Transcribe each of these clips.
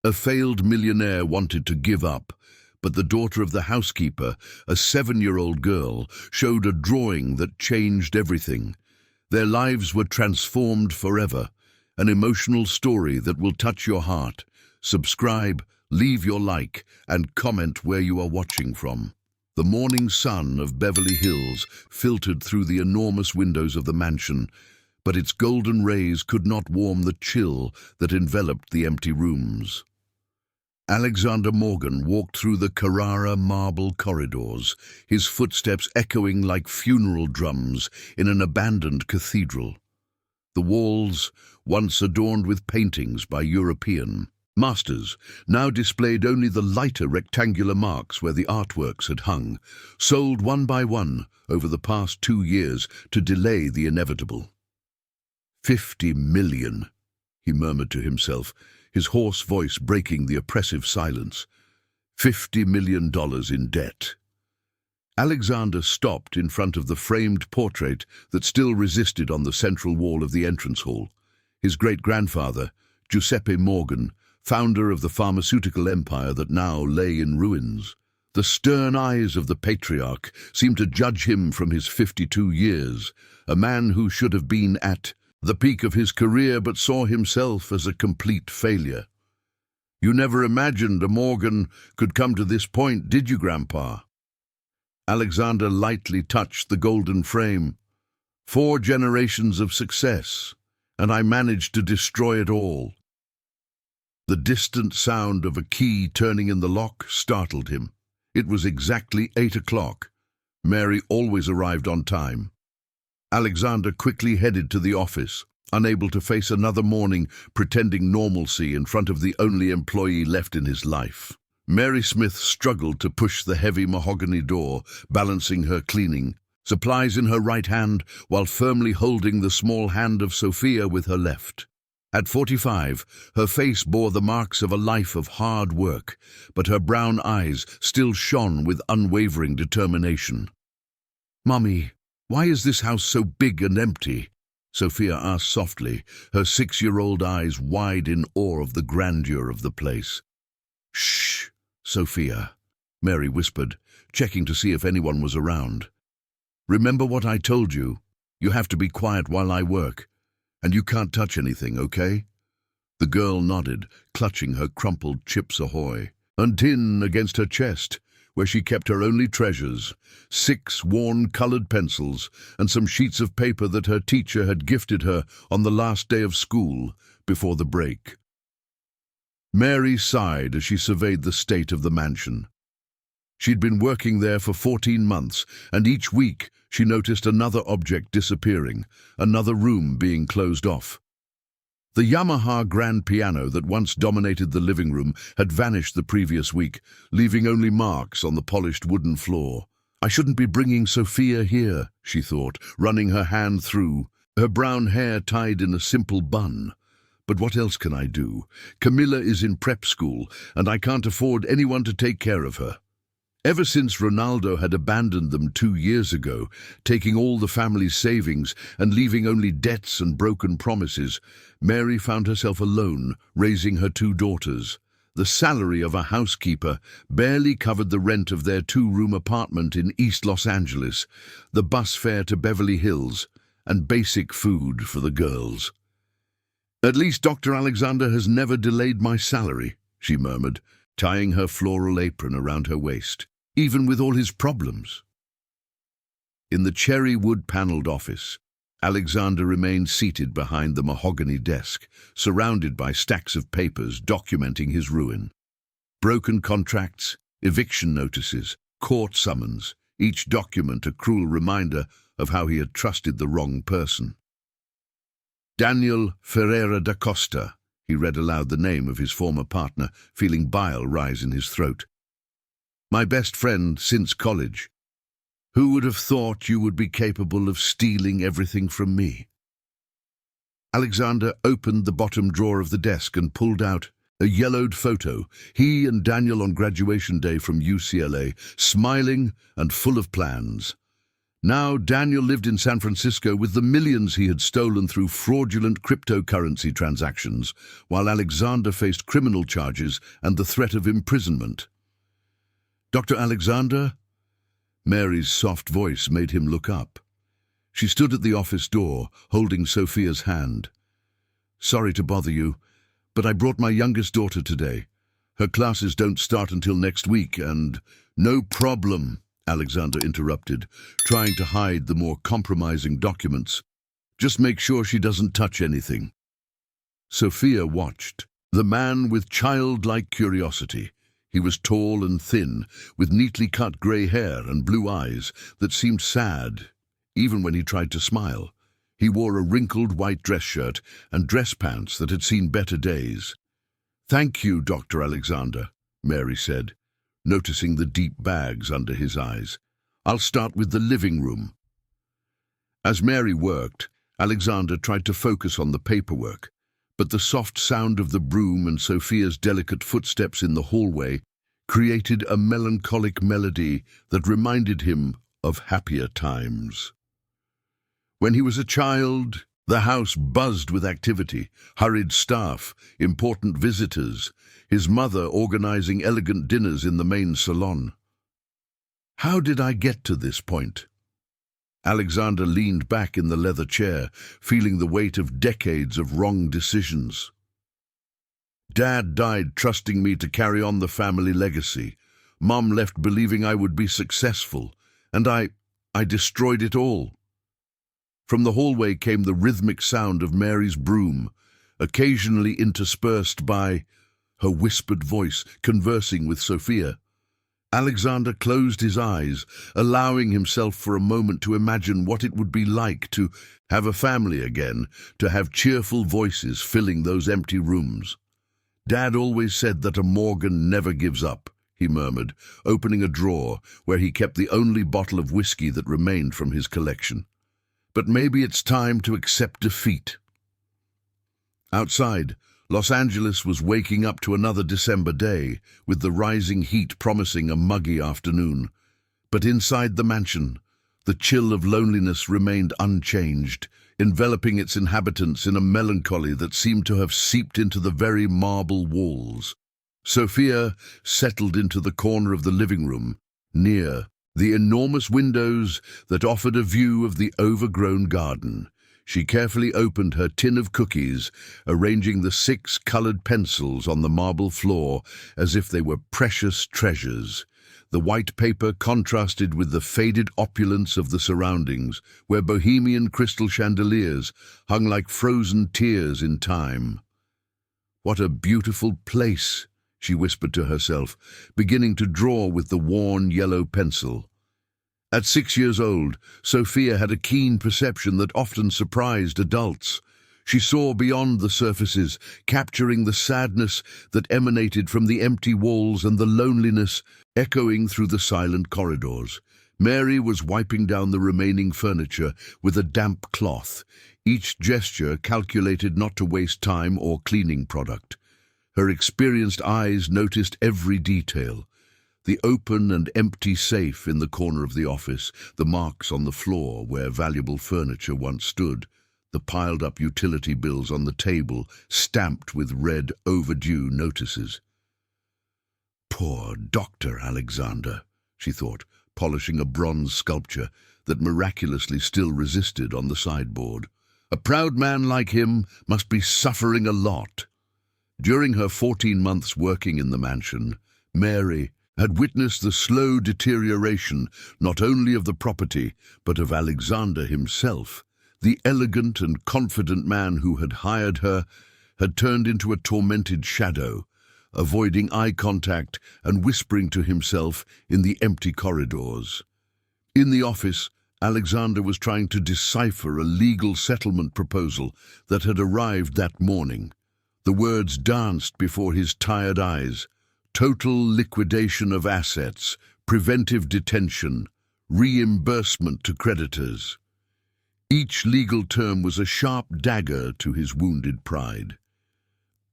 A failed millionaire wanted to give up, but the daughter of the housekeeper, a 7-year-old girl, showed a drawing that changed everything. Their lives were transformed forever, an emotional story that will touch your heart. Subscribe, leave your like, and comment where you are watching from. The morning sun of Beverly Hills filtered through the enormous windows of the mansion, but its golden rays could not warm the chill that enveloped the empty rooms. Alexander Morgan walked through the Carrara marble corridors, his footsteps echoing like funeral drums in an abandoned cathedral. The walls, once adorned with paintings by European masters, now displayed only the lighter rectangular marks where the artworks had hung, sold one by one over the past 2 years to delay the inevitable. 50 million, he murmured to himself, his hoarse voice breaking the oppressive silence. $50 million in debt. Alexander stopped in front of the framed portrait that still resisted on the central wall of the entrance hall. His great-grandfather, Giuseppe Morgan, founder of the pharmaceutical empire that now lay in ruins. The stern eyes of the patriarch seemed to judge him from his 52 years, a man who should have been at the peak of his career but saw himself as a complete failure. "You never imagined a Morgan could come to this point, did you, Grandpa?" Alexander lightly touched the golden frame. 4 generations of success, and I managed to destroy it all. The distant sound of a key turning in the lock startled him. It was exactly 8 o'clock. Mary always arrived on time. Alexander quickly headed to the office, unable to face another morning pretending normalcy in front of the only employee left in his life. Mary Smith struggled to push the heavy mahogany door, balancing her cleaning supplies in her right hand while firmly holding the small hand of Sophia with her left. At 45, her face bore the marks of a life of hard work, but her brown eyes still shone with unwavering determination. "Mommy, why is this house so big and empty?" Sophia asked softly, her 6-year-old eyes wide in awe of the grandeur of the place. "Shh, Sophia," Mary whispered, checking to see if anyone was around. "Remember what I told you? You have to be quiet while I work, and you can't touch anything, okay?" The girl nodded, clutching her crumpled Chips Ahoy, and tin against her chest, where she kept her only treasures, 6 worn colored pencils and some sheets of paper that her teacher had gifted her on the last day of school before the break. Mary sighed as she surveyed the state of the mansion. She'd been working there for 14 months, and each week she noticed another object disappearing, another room being closed off. The Yamaha grand piano that once dominated the living room had vanished the previous week, leaving only marks on the polished wooden floor. "I shouldn't be bringing Sophia here," she thought, running her hand through, her brown hair tied in a simple bun. "But what else can I do? Camilla is in prep school, and I can't afford anyone to take care of her." Ever since Ronaldo had abandoned them 2 years ago, taking all the family's savings and leaving only debts and broken promises, Mary found herself alone, raising her 2 daughters. The salary of a housekeeper barely covered the rent of their 2-room apartment in East Los Angeles, the bus fare to Beverly Hills, and basic food for the girls. "At least Dr. Alexander has never delayed my salary," she murmured, tying her floral apron around her waist, "even with all his problems." In the cherry wood-paneled office, Alexander remained seated behind the mahogany desk, surrounded by stacks of papers documenting his ruin. Broken contracts, eviction notices, court summons, each document a cruel reminder of how he had trusted the wrong person. "Daniel Ferreira da Costa," he read aloud the name of his former partner, feeling bile rise in his throat. "My best friend since college. Who would have thought you would be capable of stealing everything from me?" Alexander opened the bottom drawer of the desk and pulled out a yellowed photo, he and Daniel on graduation day from UCLA, smiling and full of plans. Now Daniel lived in San Francisco with the millions he had stolen through fraudulent cryptocurrency transactions, while Alexander faced criminal charges and the threat of imprisonment. "Dr. Alexander?" Mary's soft voice made him look up. She stood at the office door, holding Sophia's hand. "Sorry to bother you, but I brought my youngest daughter today. Her classes don't start until next week, and—" "No problem," Alexander interrupted, trying to hide the more compromising documents. "Just make sure she doesn't touch anything." Sophia watched. The man with childlike curiosity. He was tall and thin, with neatly cut grey hair and blue eyes that seemed sad, even when he tried to smile. He wore a wrinkled white dress shirt and dress pants that had seen better days. "Thank you, Dr. Alexander," Mary said, noticing the deep bags under his eyes. "I'll start with the living room." As Mary worked, Alexander tried to focus on the paperwork, but the soft sound of the broom and Sophia's delicate footsteps in the hallway created a melancholic melody that reminded him of happier times. When he was a child, the house buzzed with activity, hurried staff, important visitors, his mother organizing elegant dinners in the main salon. How did I get to this point? Alexander leaned back in the leather chair, feeling the weight of decades of wrong decisions. Dad died trusting me to carry on the family legacy. Mom left believing I would be successful, and I destroyed it all. From the hallway came the rhythmic sound of Mary's broom, occasionally interspersed by her whispered voice conversing with Sophia. Alexander closed his eyes, allowing himself for a moment to imagine what it would be like to have a family again, to have cheerful voices filling those empty rooms. "Dad always said that a Morgan never gives up," he murmured, opening a drawer where he kept the only bottle of whiskey that remained from his collection. "But maybe it's time to accept defeat." Outside, Los Angeles was waking up to another December day, with the rising heat promising a muggy afternoon. But inside the mansion, the chill of loneliness remained unchanged, enveloping its inhabitants in a melancholy that seemed to have seeped into the very marble walls. Sophia settled into the corner of the living room, near the enormous windows that offered a view of the overgrown garden. She carefully opened her tin of cookies, arranging the 6 colored pencils on the marble floor as if they were precious treasures. The white paper contrasted with the faded opulence of the surroundings, where bohemian crystal chandeliers hung like frozen tears in time. "What a beautiful place," she whispered to herself, beginning to draw with the worn yellow pencil. At 6 years old, Sophia had a keen perception that often surprised adults. She saw beyond the surfaces, capturing the sadness that emanated from the empty walls and the loneliness echoing through the silent corridors. Mary was wiping down the remaining furniture with a damp cloth, each gesture calculated not to waste time or cleaning product. Her experienced eyes noticed every detail. The open and empty safe in the corner of the office, the marks on the floor where valuable furniture once stood, the piled-up utility bills on the table, stamped with red, overdue notices. "Poor Dr. Alexander," she thought, polishing a bronze sculpture that miraculously still resisted on the sideboard. "A proud man like him must be suffering a lot." During her 14 months working in the mansion, Mary had witnessed the slow deterioration not only of the property, but of Alexander himself. The elegant and confident man who had hired her had turned into a tormented shadow, avoiding eye contact and whispering to himself in the empty corridors. In the office, Alexander was trying to decipher a legal settlement proposal that had arrived that morning. The words danced before his tired eyes. Total liquidation of assets, preventive detention, reimbursement to creditors. Each legal term was a sharp dagger to his wounded pride.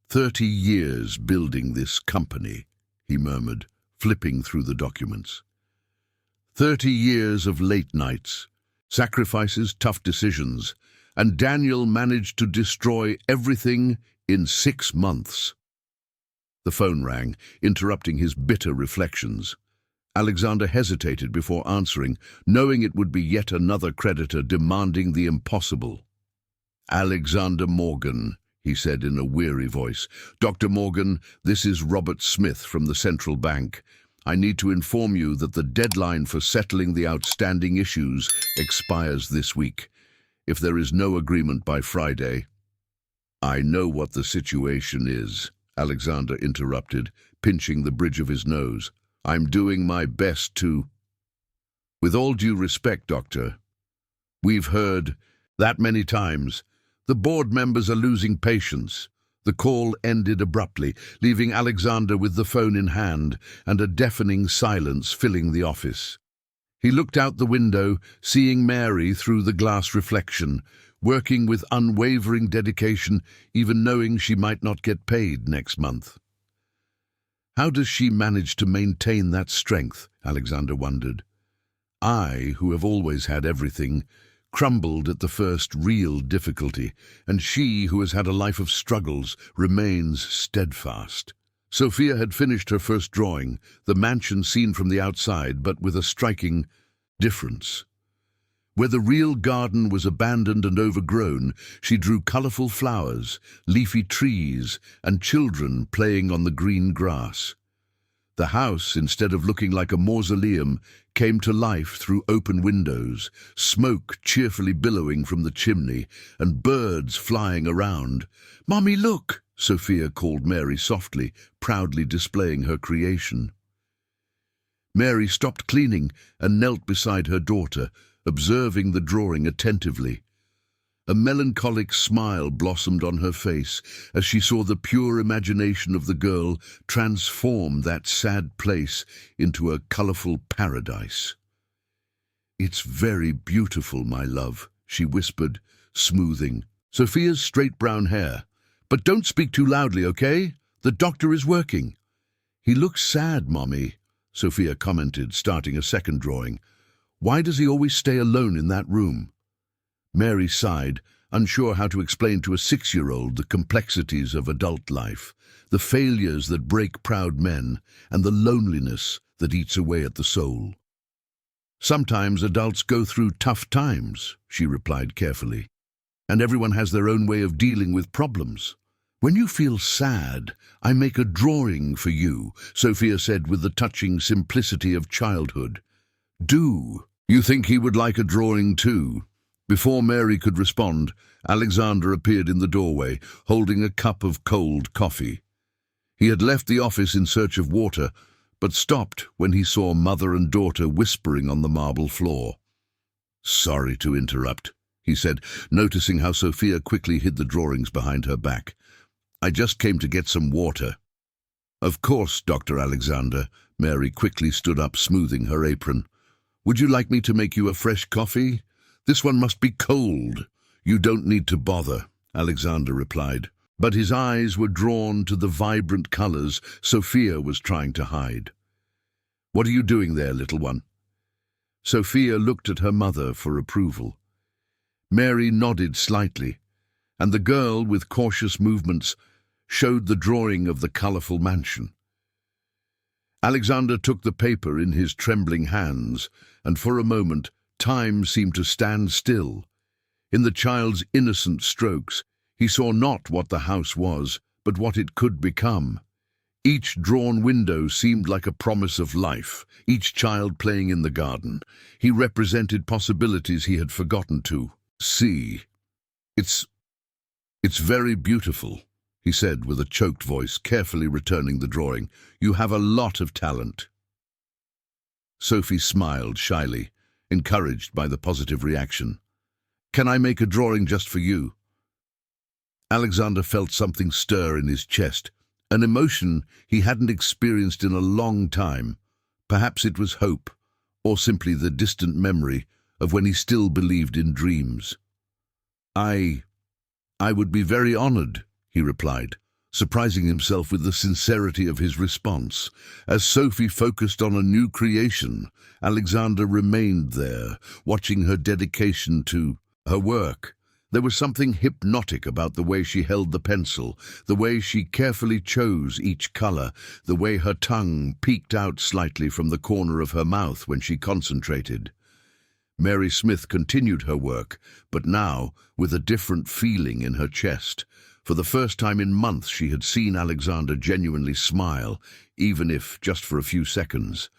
30 years building this company, he murmured, flipping through the documents. 30 years of late nights, Sacrifices, tough decisions, and Daniel managed to destroy everything in 6 months. The phone rang, interrupting his bitter reflections. Alexander hesitated before answering, knowing it would be yet another creditor demanding the impossible. "Alexander Morgan," he said in a weary voice. "Dr. Morgan, this is Robert Smith from the Central Bank. I need to inform you that the deadline for settling the outstanding issues expires this week. If there is no agreement by Friday—" "I know what the situation is," Alexander interrupted, pinching the bridge of his nose. "I'm doing my best to—" "With all due respect, Doctor, we've heard that many times. The board members are losing patience." The call ended abruptly, leaving Alexander with the phone in hand and a deafening silence filling the office. He looked out the window, seeing Mary through the glass reflection, working with unwavering dedication, even knowing she might not get paid next month. How does she manage to maintain that strength, Alexander wondered. I, who have always had everything, crumbled at the first real difficulty, and she, who has had a life of struggles, remains steadfast. Sophia had finished her first drawing, the mansion seen from the outside, but with a striking difference. Where the real garden was abandoned and overgrown, she drew colourful flowers, leafy trees, and children playing on the green grass. The house, instead of looking like a mausoleum, came to life through open windows, smoke cheerfully billowing from the chimney, and birds flying around. "Mommy, look!" Sophia called Mary softly, proudly displaying her creation. Mary stopped cleaning and knelt beside her daughter, observing the drawing attentively. A melancholic smile blossomed on her face as she saw the pure imagination of the girl transform that sad place into a colourful paradise. "It's very beautiful, my love," she whispered, smoothing Sophia's straight brown hair. "But don't speak too loudly, okay? The doctor is working." "He looks sad, Mommy," Sophia commented, starting a second drawing. "Why does he always stay alone in that room?" Mary sighed, unsure how to explain to a 6-year-old the complexities of adult life, the failures that break proud men, and the loneliness that eats away at the soul. "Sometimes adults go through tough times," she replied carefully, "and everyone has their own way of dealing with problems. When you feel sad, I make a drawing for you," Sophia said with the touching simplicity of childhood. "Do you think he would like a drawing too?" Before Mary could respond, Alexander appeared in the doorway, holding a cup of cold coffee. He had left the office in search of water, but stopped when he saw mother and daughter whispering on the marble floor. "Sorry to interrupt," he said, noticing how Sophia quickly hid the drawings behind her back. "I just came to get some water." "Of course, Dr. Alexander." Mary quickly stood up, smoothing her apron. "Would you like me to make you a fresh coffee? This one must be cold." "You don't need to bother," Alexander replied, but his eyes were drawn to the vibrant colors Sophia was trying to hide. "What are you doing there, little one?" Sophia looked at her mother for approval. Mary nodded slightly, and the girl, with cautious movements, showed the drawing of the colorful mansion. Alexander took the paper in his trembling hands, and for a moment time seemed to stand still. In the child's innocent strokes, he saw not what the house was, but what it could become. Each drawn window seemed like a promise of life, each child playing in the garden. He represented possibilities he had forgotten to see. It's very beautiful," he said with a choked voice, carefully returning the drawing. "You have a lot of talent." Sophie smiled shyly, encouraged by the positive reaction. "Can I make a drawing just for you?" Alexander felt something stir in his chest, an emotion he hadn't experienced in a long time. Perhaps it was hope, or simply the distant memory of when he still believed in dreams. I would be very honored," he replied, surprising himself with the sincerity of his response. As Sophie focused on a new creation, Alexander remained there, watching her dedication to her work. There was something hypnotic about the way she held the pencil, the way she carefully chose each color, the way her tongue peeked out slightly from the corner of her mouth when she concentrated. Mary Smith continued her work, but now with a different feeling in her chest. For the first time in months she had seen Alexander genuinely smile, even if just for a few seconds.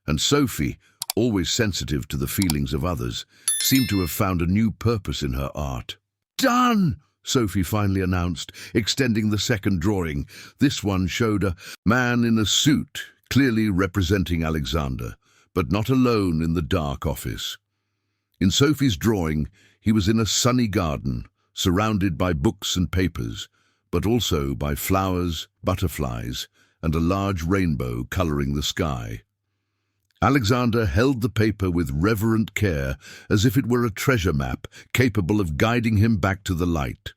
And Sophie, always sensitive to the feelings of others, seemed to have found a new purpose in her art. "Done!" Sophie finally announced, extending the second drawing. This one showed a man in a suit, clearly representing Alexander, but not alone in the dark office. In Sophie's drawing, he was in a sunny garden, surrounded by books and papers, but also by flowers, butterflies, and a large rainbow coloring the sky. Alexander held the paper with reverent care, as if it were a treasure map capable of guiding him back to the light.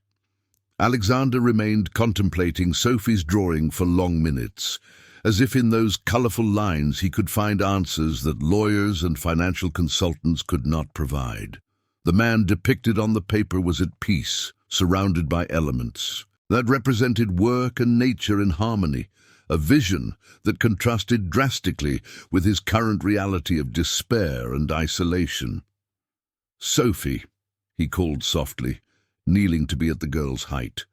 Alexander remained contemplating Sophie's drawing for long minutes, as if in those colorful lines he could find answers that lawyers and financial consultants could not provide. The man depicted on the paper was at peace, surrounded by elements that represented work and nature in harmony, a vision that contrasted drastically with his current reality of despair and isolation. "Sophie," he called softly, kneeling to be at the girl's height.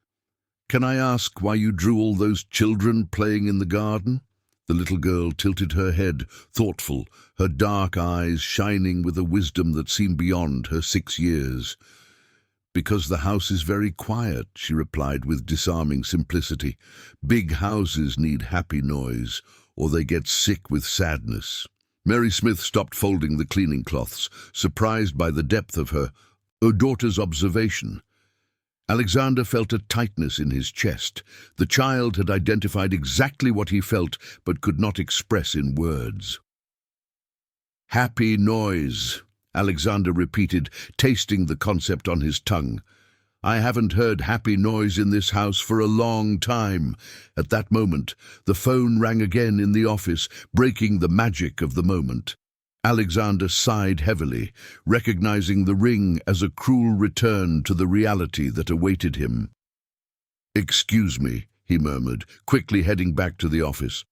"Can I ask why you drew all those children playing in the garden?" The little girl tilted her head, thoughtful, her dark eyes shining with a wisdom that seemed beyond her 6 years. "Because the house is very quiet," she replied with disarming simplicity. "Big houses need happy noise, or they get sick with sadness." Mary Smith stopped folding the cleaning cloths, surprised by the depth of her daughter's observation. Alexander felt a tightness in his chest. The child had identified exactly what he felt, but could not express in words. "Happy noise," Alexander repeated, tasting the concept on his tongue. "I haven't heard happy noise in this house for a long time." At that moment, the phone rang again in the office, breaking the magic of the moment. Alexander sighed heavily, recognizing the ring as a cruel return to the reality that awaited him. "Excuse me," he murmured, quickly heading back to the office.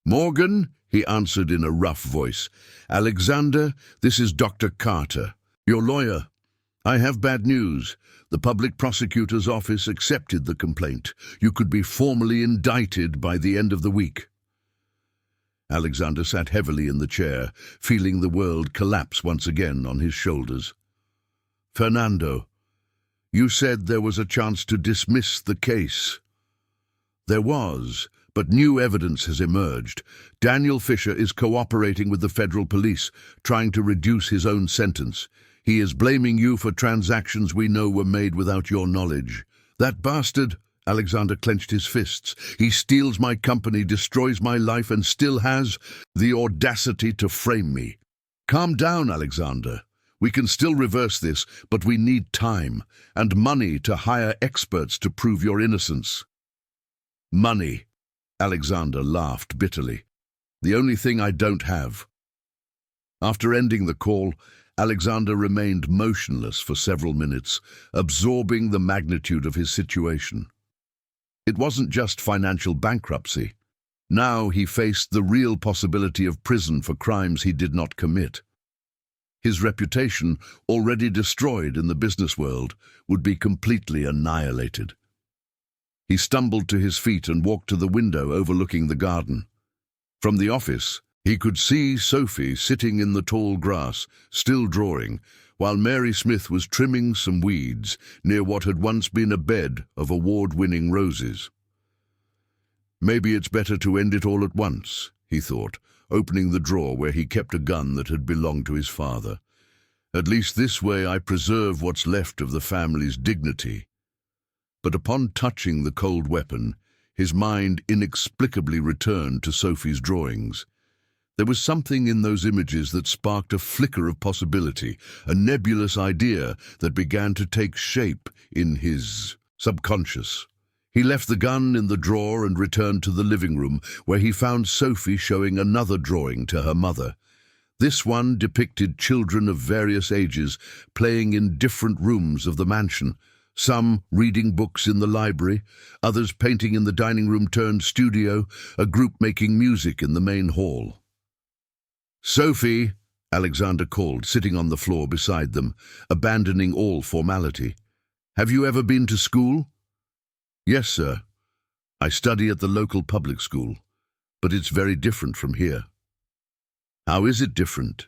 "Morgan," he answered in a rough voice. "Alexander, this is Dr. Carter, your lawyer. I have bad news. The public prosecutor's office accepted the complaint. You could be formally indicted by the end of the week." Alexander sat heavily in the chair, feeling the world collapse once again on his shoulders. "Fernando, you said there was a chance to dismiss the case." "There was, but new evidence has emerged. Daniel Fisher is cooperating with the federal police, trying to reduce his own sentence. He is blaming you for transactions we know were made without your knowledge. That bastard," Alexander clenched his fists, "he steals my company, destroys my life, and still has the audacity to frame me." "Calm down, Alexander. We can still reverse this, but we need time and money to hire experts to prove your innocence." "Money," Alexander laughed bitterly. "The only thing I don't have." After ending the call, Alexander remained motionless for several minutes, absorbing the magnitude of his situation. It wasn't just financial bankruptcy. Now he faced the real possibility of prison for crimes he did not commit. His reputation, already destroyed in the business world, would be completely annihilated. He stumbled to his feet and walked to the window overlooking the garden. From the office, he could see Sophie sitting in the tall grass, still drawing, while Mary Smith was trimming some weeds near what had once been a bed of award-winning roses. "Maybe it's better to end it all at once," he thought, opening the drawer where he kept a gun that had belonged to his father. "At least this way I preserve what's left of the family's dignity." But upon touching the cold weapon, his mind inexplicably returned to Sophie's drawings. There was something in those images that sparked a flicker of possibility, a nebulous idea that began to take shape in his subconscious. He left the gun in the drawer and returned to the living room, where he found Sophie showing another drawing to her mother. This one depicted children of various ages playing in different rooms of the mansion, some reading books in the library, others painting in the dining room turned studio, a group making music in the main hall. "Sophie," Alexander called, sitting on the floor beside them, abandoning all formality. "Have you ever been to school?" "Yes, sir. I study at the local public school, but it's very different from here." "How is it different?"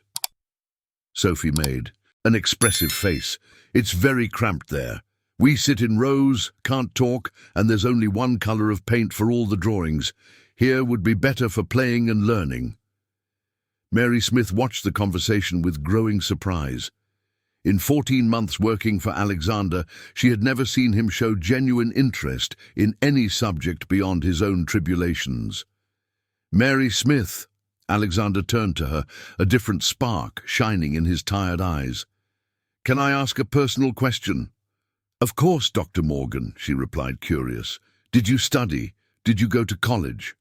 Sophie made an expressive face. "It's very cramped there. We sit in rows, can't talk, and there's only one color of paint for all the drawings. Here would be better for playing and learning." Mary Smith watched the conversation with growing surprise. In 14 months working for Alexander, she had never seen him show genuine interest in any subject beyond his own tribulations. "Mary Smith," Alexander turned to her, a different spark shining in his tired eyes. "Can I ask a personal question?" "Of course, Dr. Morgan," she replied, curious. "Did you study? Did you go to college?"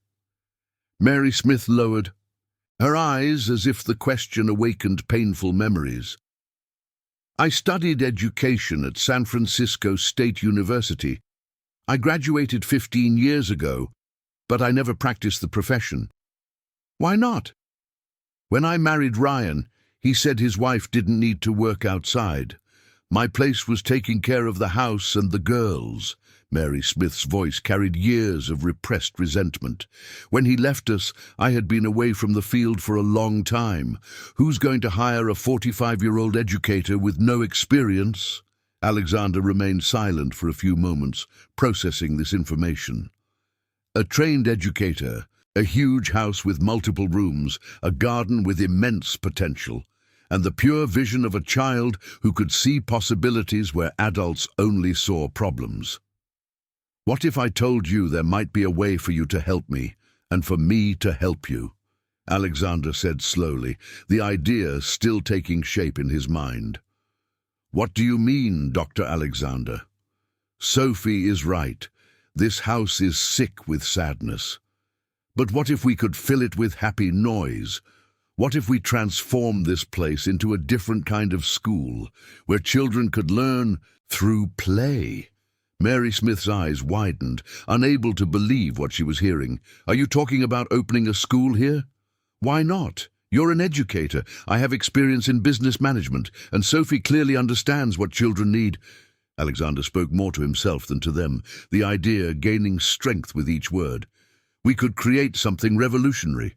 Mary Smith lowered her eyes as if the question awakened painful memories. "I studied education at San Francisco State University. I graduated 15 years ago, but I never practiced the profession." "Why not?" "When I married Ryan, he said his wife didn't need to work outside. My place was taking care of the house and the girls." Mary Smith's voice carried years of repressed resentment. "When he left us, I had been away from the field for a long time. Who's going to hire a 45-year-old educator with no experience?" Alexander remained silent for a few moments, processing this information. A trained educator, a huge house with multiple rooms, a garden with immense potential, and the pure vision of a child who could see possibilities where adults only saw problems. "What if I told you there might be a way for you to help me, and for me to help you?" Alexander said slowly, the idea still taking shape in his mind. "What do you mean, Dr. Alexander?" "Sophie is right. This house is sick with sadness. But what if we could fill it with happy noise? What if we transformed this place into a different kind of school, where children could learn through play?" Mary Smith's eyes widened, unable to believe what she was hearing. "Are you talking about opening a school here?" "Why not? You're an educator. I have experience in business management, and Sophie clearly understands what children need." Alexander spoke more to himself than to them, the idea gaining strength with each word. "We could create something revolutionary,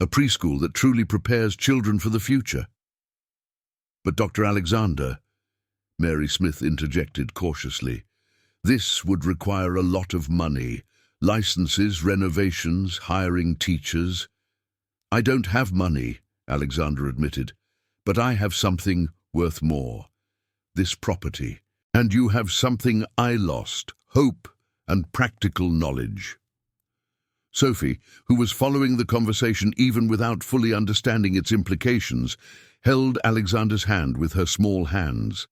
a preschool that truly prepares children for the future." "But Dr. Alexander," Mary Smith interjected cautiously, "this would require a lot of money, licenses, renovations, hiring teachers." "I don't have money," Alexander admitted, "but I have something worth more. This property. And you have something I lost, hope and practical knowledge." Sophie, who was following the conversation even without fully understanding its implications, held Alexander's hand with her small hands.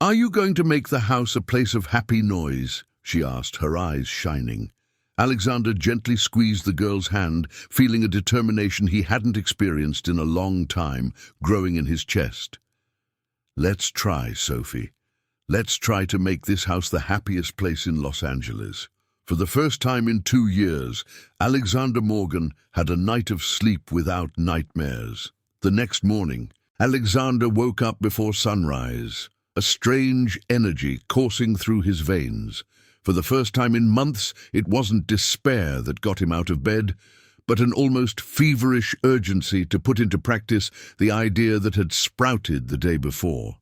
"Are you going to make the house a place of happy noise?" she asked, her eyes shining. Alexander gently squeezed the girl's hand, feeling a determination he hadn't experienced in a long time growing in his chest. "Let's try, Sophie. Let's try to make this house the happiest place in Los Angeles." For the first time in 2 years, Alexander Morgan had a night of sleep without nightmares. The next morning, Alexander woke up before sunrise, a strange energy coursing through his veins. For the first time in months, it wasn't despair that got him out of bed, but an almost feverish urgency to put into practice the idea that had sprouted the day before.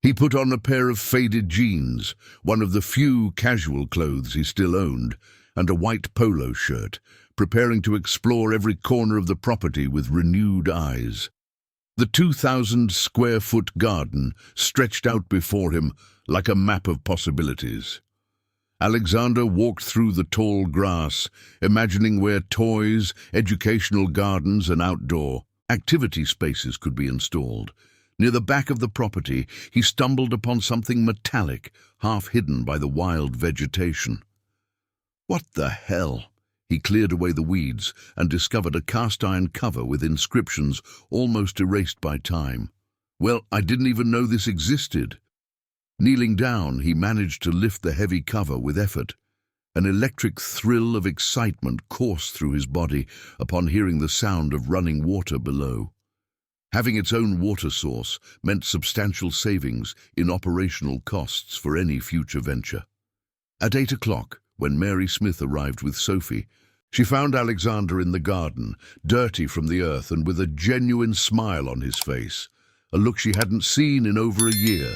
He put on a pair of faded jeans, one of the few casual clothes he still owned, and a white polo shirt, preparing to explore every corner of the property with renewed eyes. The 2,000-square-foot garden stretched out before him like a map of possibilities. Alexander walked through the tall grass, imagining where toys, educational gardens, and outdoor activity spaces could be installed. Near the back of the property, he stumbled upon something metallic, half hidden by the wild vegetation. What the hell? He cleared away the weeds and discovered a cast-iron cover with inscriptions almost erased by time. Well, I didn't even know this existed. Kneeling down, he managed to lift the heavy cover with effort. An electric thrill of excitement coursed through his body upon hearing the sound of running water below. Having its own water source meant substantial savings in operational costs for any future venture. At 8 o'clock, when Mary Smith arrived with Sophie, she found Alexander in the garden, dirty from the earth and with a genuine smile on his face, a look she hadn't seen in over a year.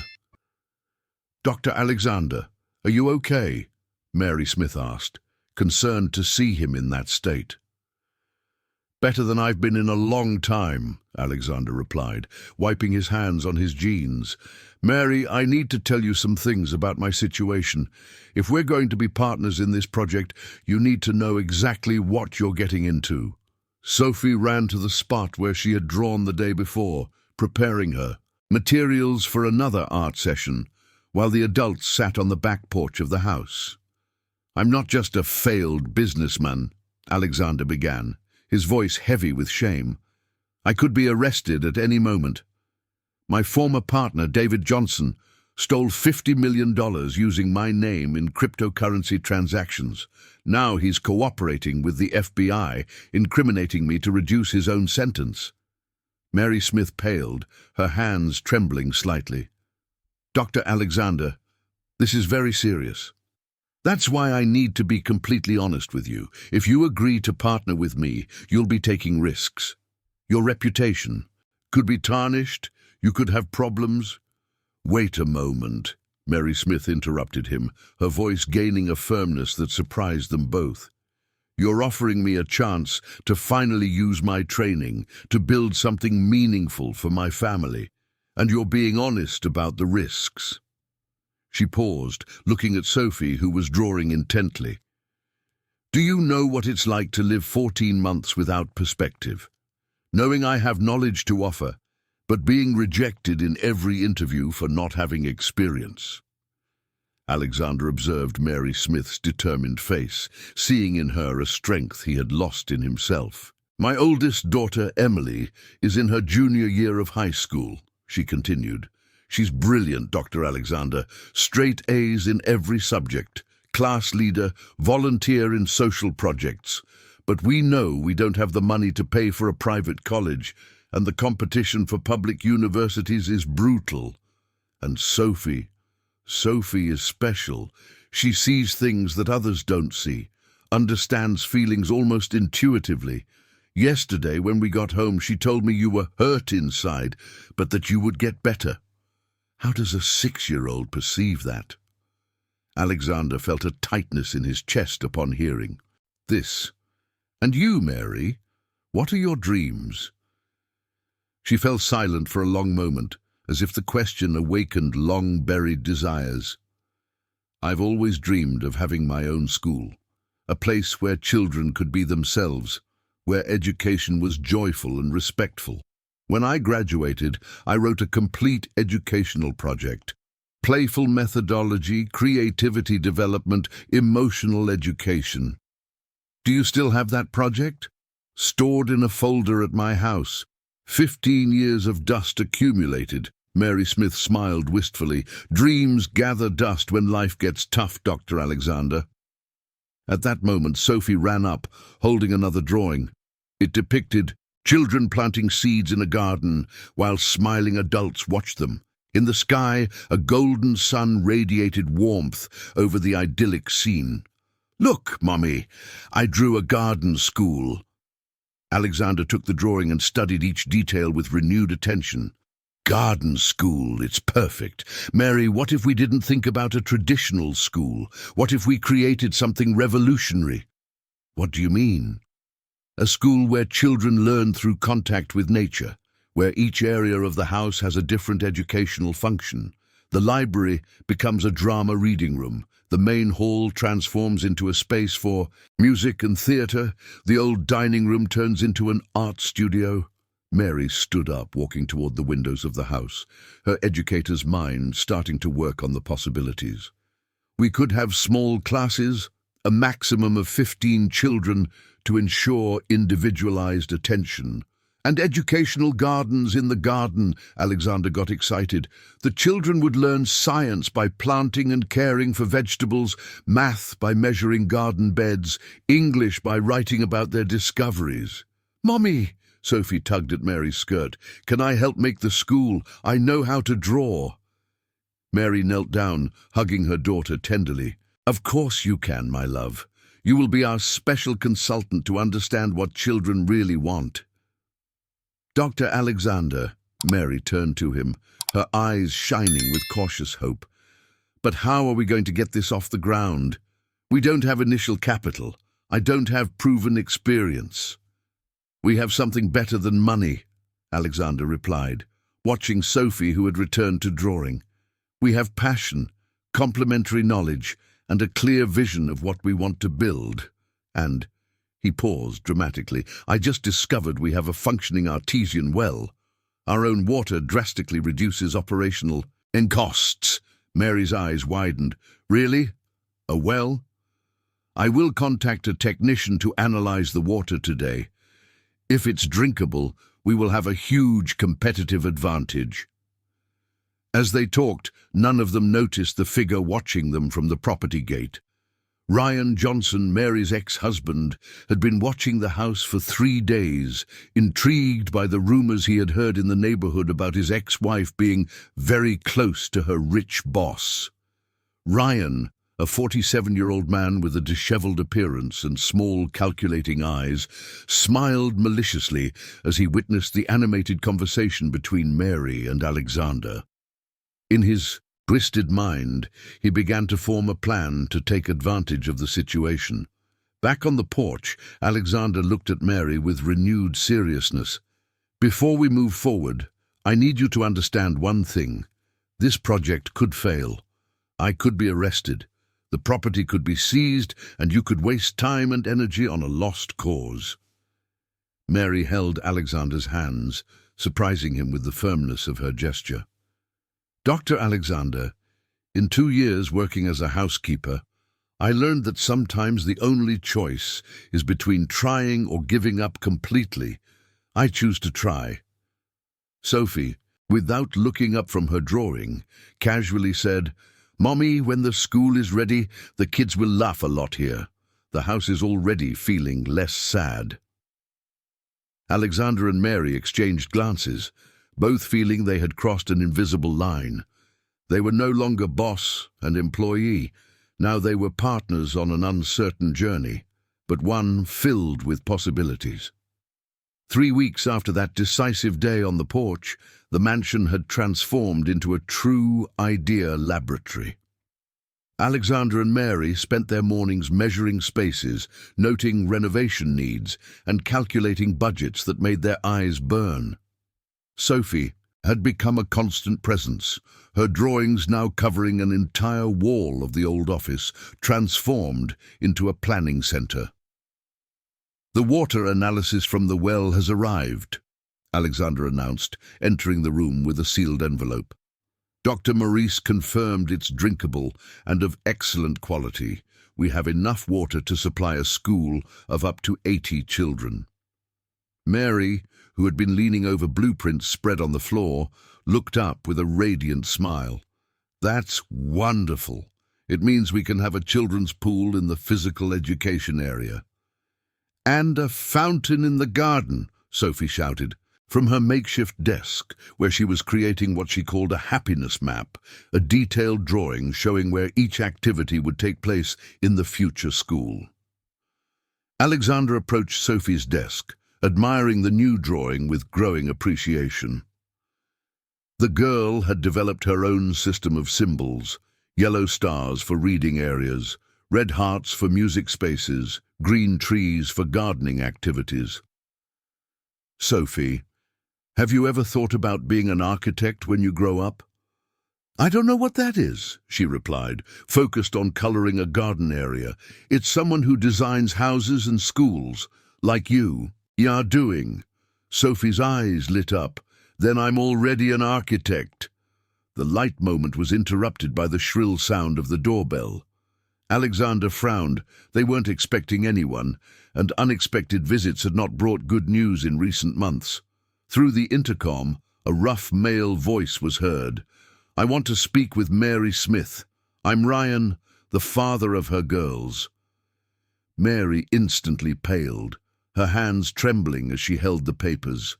"Dr. Alexander, are you okay?" Mary Smith asked, concerned to see him in that state. "Better than I've been in a long time," Alexander replied, wiping his hands on his jeans. "Mary, I need to tell you some things about my situation. If we're going to be partners in this project, you need to know exactly what you're getting into." Sophie ran to the spot where she had drawn the day before, preparing her materials for another art session, while the adults sat on the back porch of the house. "I'm not just a failed businessman," Alexander began, his voice heavy with shame. "I could be arrested at any moment. My former partner, David Johnson, stole $50 million using my name in cryptocurrency transactions. Now he's cooperating with the FBI, incriminating me to reduce his own sentence." Mary Smith paled, her hands trembling slightly. "Dr. Alexander, this is very serious. That's why I need to be completely honest with you. If you agree to partner with me, you'll be taking risks. Your reputation could be tarnished. You could have problems." "Wait a moment," Mary Smith interrupted him, her voice gaining a firmness that surprised them both. "You're offering me a chance to finally use my training, to build something meaningful for my family, and you're being honest about the risks." She paused, looking at Sophie, who was drawing intently. "Do you know what it's like to live 14 months without perspective? Knowing I have knowledge to offer, but being rejected in every interview for not having experience." Alexander observed Mary Smith's determined face, seeing in her a strength he had lost in himself. "My oldest daughter, Emily, is in her junior year of high school," she continued. "She's brilliant, Dr. Alexander, straight A's in every subject, class leader, volunteer in social projects. But we know we don't have the money to pay for a private college, and the competition for public universities is brutal. And Sophie is special. She sees things that others don't see, understands feelings almost intuitively. Yesterday, when we got home, she told me you were hurt inside, but that you would get better. How does a 6-year-old perceive that?" Alexander felt a tightness in his chest upon hearing this. "And you, Mary, what are your dreams?" She fell silent for a long moment, as if the question awakened long-buried desires. "I've always dreamed of having my own school, a place where children could be themselves, where education was joyful and respectful. When I graduated, I wrote a complete educational project. Playful methodology, creativity development, emotional education. Do you still have that project? Stored in a folder at my house. 15 years of dust accumulated." Mary Smith smiled wistfully. "Dreams gather dust when life gets tough, Dr. Alexander." At that moment, Sophie ran up, holding another drawing. It depicted children planting seeds in a garden while smiling adults watched them. In the sky, a golden sun radiated warmth over the idyllic scene. "Look, Mommy, I drew a garden school." Alexander took the drawing and studied each detail with renewed attention. "Garden school, it's perfect. Mary, what if we didn't think about a traditional school? What if we created something revolutionary?" "What do you mean?" "A school where children learn through contact with nature, where each area of the house has a different educational function. The library becomes a drama reading room. The main hall transforms into a space for music and theatre. The old dining room turns into an art studio." Mary stood up, walking toward the windows of the house, her educator's mind starting to work on the possibilities. "We could have small classes," a maximum of 15 children to ensure individualized attention. And educational gardens in the garden, Alexander got excited. The children would learn science by planting and caring for vegetables, math by measuring garden beds, English by writing about their discoveries. "Mommy," Sophie tugged at Mary's skirt, "can I help make the school? I know how to draw." Mary knelt down, hugging her daughter tenderly. "Of course you can, my love. You will be our special consultant to understand what children really want." "Dr. Alexander," Mary turned to him, her eyes shining with cautious hope. "But how are we going to get this off the ground? We don't have initial capital. I don't have proven experience." "We have something better than money," Alexander replied, watching Sophie, who had returned to drawing. "We have passion, complementary knowledge, and a clear vision of what we want to build. And," he paused dramatically, "I just discovered we have a functioning artesian well. Our own water drastically reduces operational costs." Mary's eyes widened. "Really? A well? I will contact a technician to analyze the water today. If it's drinkable, we will have a huge competitive advantage." As they talked, none of them noticed the figure watching them from the property gate. Ryan Johnson, Mary's ex-husband, had been watching the house for 3 days, intrigued by the rumors he had heard in the neighborhood about his ex-wife being very close to her rich boss. Ryan, a 47-year-old man with a disheveled appearance and small, calculating eyes, smiled maliciously as he witnessed the animated conversation between Mary and Alexander. In his twisted mind, he began to form a plan to take advantage of the situation. Back on the porch, Alexander looked at Mary with renewed seriousness. "Before we move forward, I need you to understand one thing. This project could fail. I could be arrested. The property could be seized, and you could waste time and energy on a lost cause." Mary held Alexander's hands, surprising him with the firmness of her gesture. "Dr. Alexander, in 2 years working as a housekeeper, I learned that sometimes the only choice is between trying or giving up completely. I choose to try." Sophie, without looking up from her drawing, casually said, "Mommy, when the school is ready, the kids will laugh a lot here. The house is already feeling less sad." Alexander and Mary exchanged glances, both feeling they had crossed an invisible line. They were no longer boss and employee. Now they were partners on an uncertain journey, but one filled with possibilities. 3 weeks after that decisive day on the porch, the mansion had transformed into a true idea laboratory. Alexander and Mary spent their mornings measuring spaces, noting renovation needs, and calculating budgets that made their eyes burn. Sophie had become a constant presence, her drawings now covering an entire wall of the old office, transformed into a planning center. "The water analysis from the well has arrived," Alexander announced, entering the room with a sealed envelope. "Dr. Maurice confirmed it's drinkable and of excellent quality. We have enough water to supply a school of up to 80 children." Mary, who had been leaning over blueprints spread on the floor, looked up with a radiant smile. "That's wonderful. It means we can have a children's pool in the physical education area." "And a fountain in the garden," Sophie shouted. From her makeshift desk, where she was creating what she called a happiness map, a detailed drawing showing where each activity would take place in the future school. Alexander approached Sophie's desk, admiring the new drawing with growing appreciation. The girl had developed her own system of symbols: yellow stars for reading areas, red hearts for music spaces, green trees for gardening activities. "Sophie, have you ever thought about being an architect when you grow up?" "I don't know what that is," she replied, focused on coloring a garden area. "It's someone who designs houses and schools, like you." "You're doing." Sophie's eyes lit up. "Then I'm already an architect." The light moment was interrupted by the shrill sound of the doorbell. Alexander frowned. They weren't expecting anyone, and unexpected visits had not brought good news in recent months. Through the intercom, a rough male voice was heard. "I want to speak with Mary Smith. I'm Ryan, the father of her girls." Mary instantly paled, her hands trembling as she held the papers.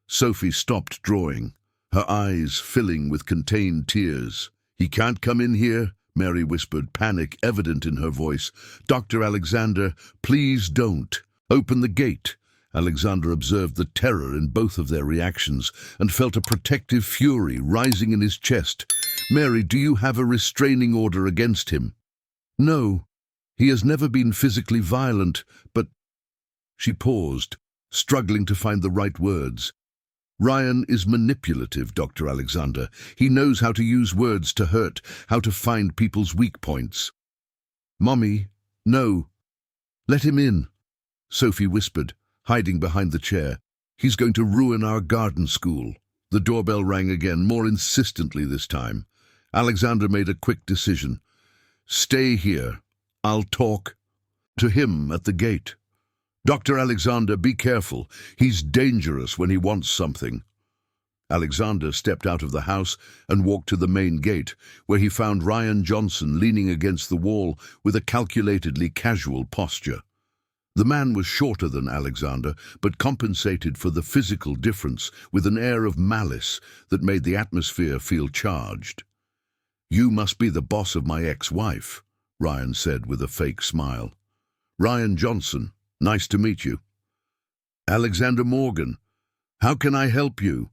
Sophie stopped drawing, her eyes filling with contained tears. "He can't come in here," Mary whispered, panic evident in her voice. "Dr. Alexander, please don't. Open the gate." Alexander observed the terror in both of their reactions and felt a protective fury rising in his chest. "Mary, do you have a restraining order against him?" "No. He has never been physically violent, but—" She paused, struggling to find the right words. "Ryan is manipulative, Dr. Alexander. He knows how to use words to hurt, how to find people's weak points." "Mommy, no. Let him in," Sophie whispered, hiding behind the chair. "He's going to ruin our garden school." The doorbell rang again, more insistently this time. Alexander made a quick decision. "Stay here. I'll talk to him at the gate. Dr. Alexander, be careful. He's dangerous when he wants something." Alexander stepped out of the house and walked to the main gate, where he found Ryan Johnson leaning against the wall with a calculatedly casual posture. The man was shorter than Alexander, but compensated for the physical difference with an air of malice that made the atmosphere feel charged. "You must be the boss of my ex-wife," Ryan said with a fake smile. "Ryan Johnson, nice to meet you." "Alexander Morgan, how can I help you?"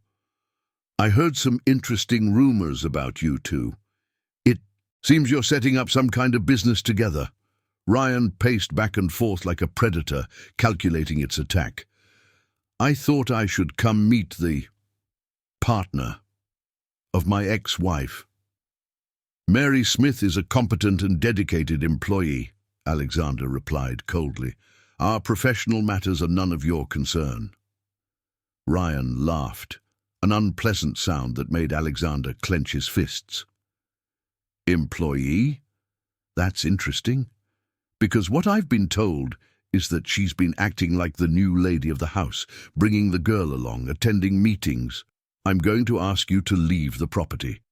"I heard some interesting rumors about you two. It seems you're setting up some kind of business together." Ryan paced back and forth like a predator, calculating its attack. "I thought I should come meet the partner of my ex-wife." "Mary Smith is a competent and dedicated employee," Alexander replied coldly. "Our professional matters are none of your concern." Ryan laughed, an unpleasant sound that made Alexander clench his fists. "Employee? That's interesting. Because what I've been told is that she's been acting like the new lady of the house, bringing the girl along, attending meetings. I'm going to ask you to leave the property."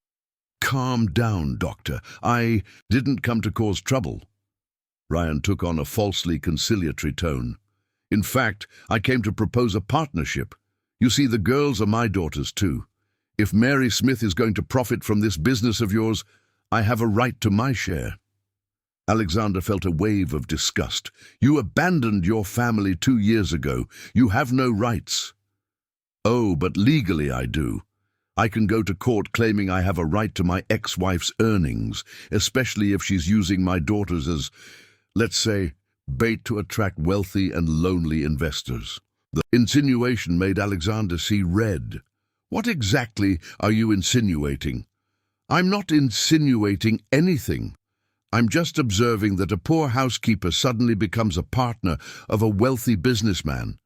"Calm down, Doctor. I didn't come to cause trouble." Ryan took on a falsely conciliatory tone. "In fact, I came to propose a partnership. You see, the girls are my daughters too. If Mary Smith is going to profit from this business of yours, I have a right to my share." Alexander felt a wave of disgust. "You abandoned your family 2 years ago. You have no rights." "Oh, but legally I do. I can go to court claiming I have a right to my ex-wife's earnings, especially if she's using my daughters as, let's say, bait to attract wealthy and lonely investors." The insinuation made Alexander see red. "What exactly are you insinuating?" "I'm not insinuating anything. I'm just observing that a poor housekeeper suddenly becomes a partner of a wealthy businessman.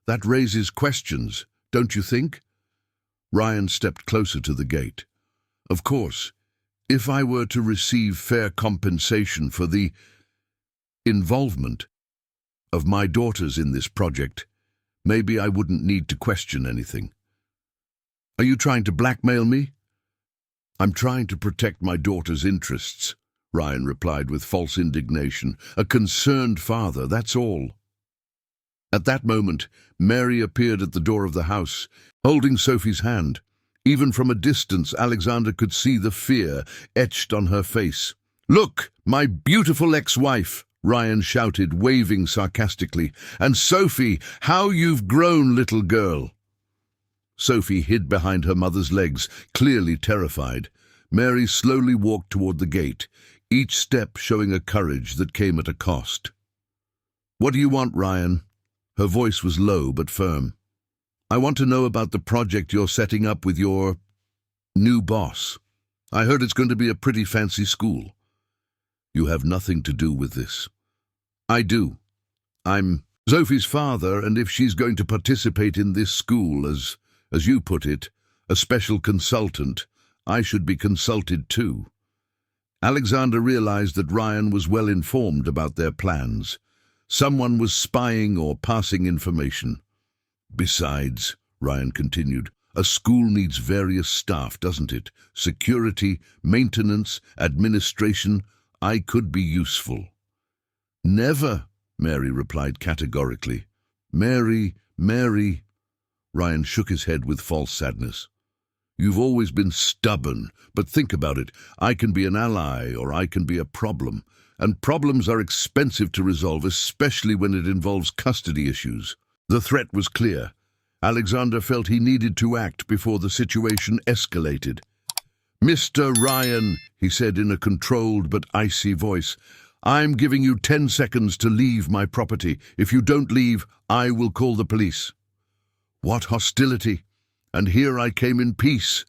That raises questions, don't you think?" Ryan stepped closer to the gate. "Of course, if I were to receive fair compensation for the involvement of my daughters in this project, maybe I wouldn't need to question anything." "Are you trying to blackmail me?" "I'm trying to protect my daughter's interests," Ryan replied with false indignation. "A concerned father, that's all." At that moment, Mary appeared at the door of the house, holding Sophie's hand. Even from a distance, Alexander could see the fear etched on her face. "Look, my beautiful ex-wife," Ryan shouted, waving sarcastically. "And Sophie, how you've grown, little girl." Sophie hid behind her mother's legs, clearly terrified. Mary slowly walked toward the gate, each step showing a courage that came at a cost. "What do you want, Ryan?" Her voice was low but firm. "I want to know about the project you're setting up with your new boss. I heard it's going to be a pretty fancy school." "You have nothing to do with this." "I do. I'm Sophie's father, and if she's going to participate in this school as you put it, a special consultant, I should be consulted too." Alexander realized that Ryan was well informed about their plans. Someone was spying or passing information. Besides, Ryan continued, a school needs various staff, doesn't it? Security, maintenance, administration. I could be useful. Never, Mary replied categorically. Mary. Ryan shook his head with false sadness. You've always been stubborn, but think about it. I can be an ally or I can be a problem. And problems are expensive to resolve, especially when it involves custody issues. The threat was clear. Alexander felt he needed to act before the situation escalated. Mr. Ryan, he said in a controlled but icy voice, I'm giving you 10 seconds to leave my property. If you don't leave, I will call the police. What hostility! And here I came in peace.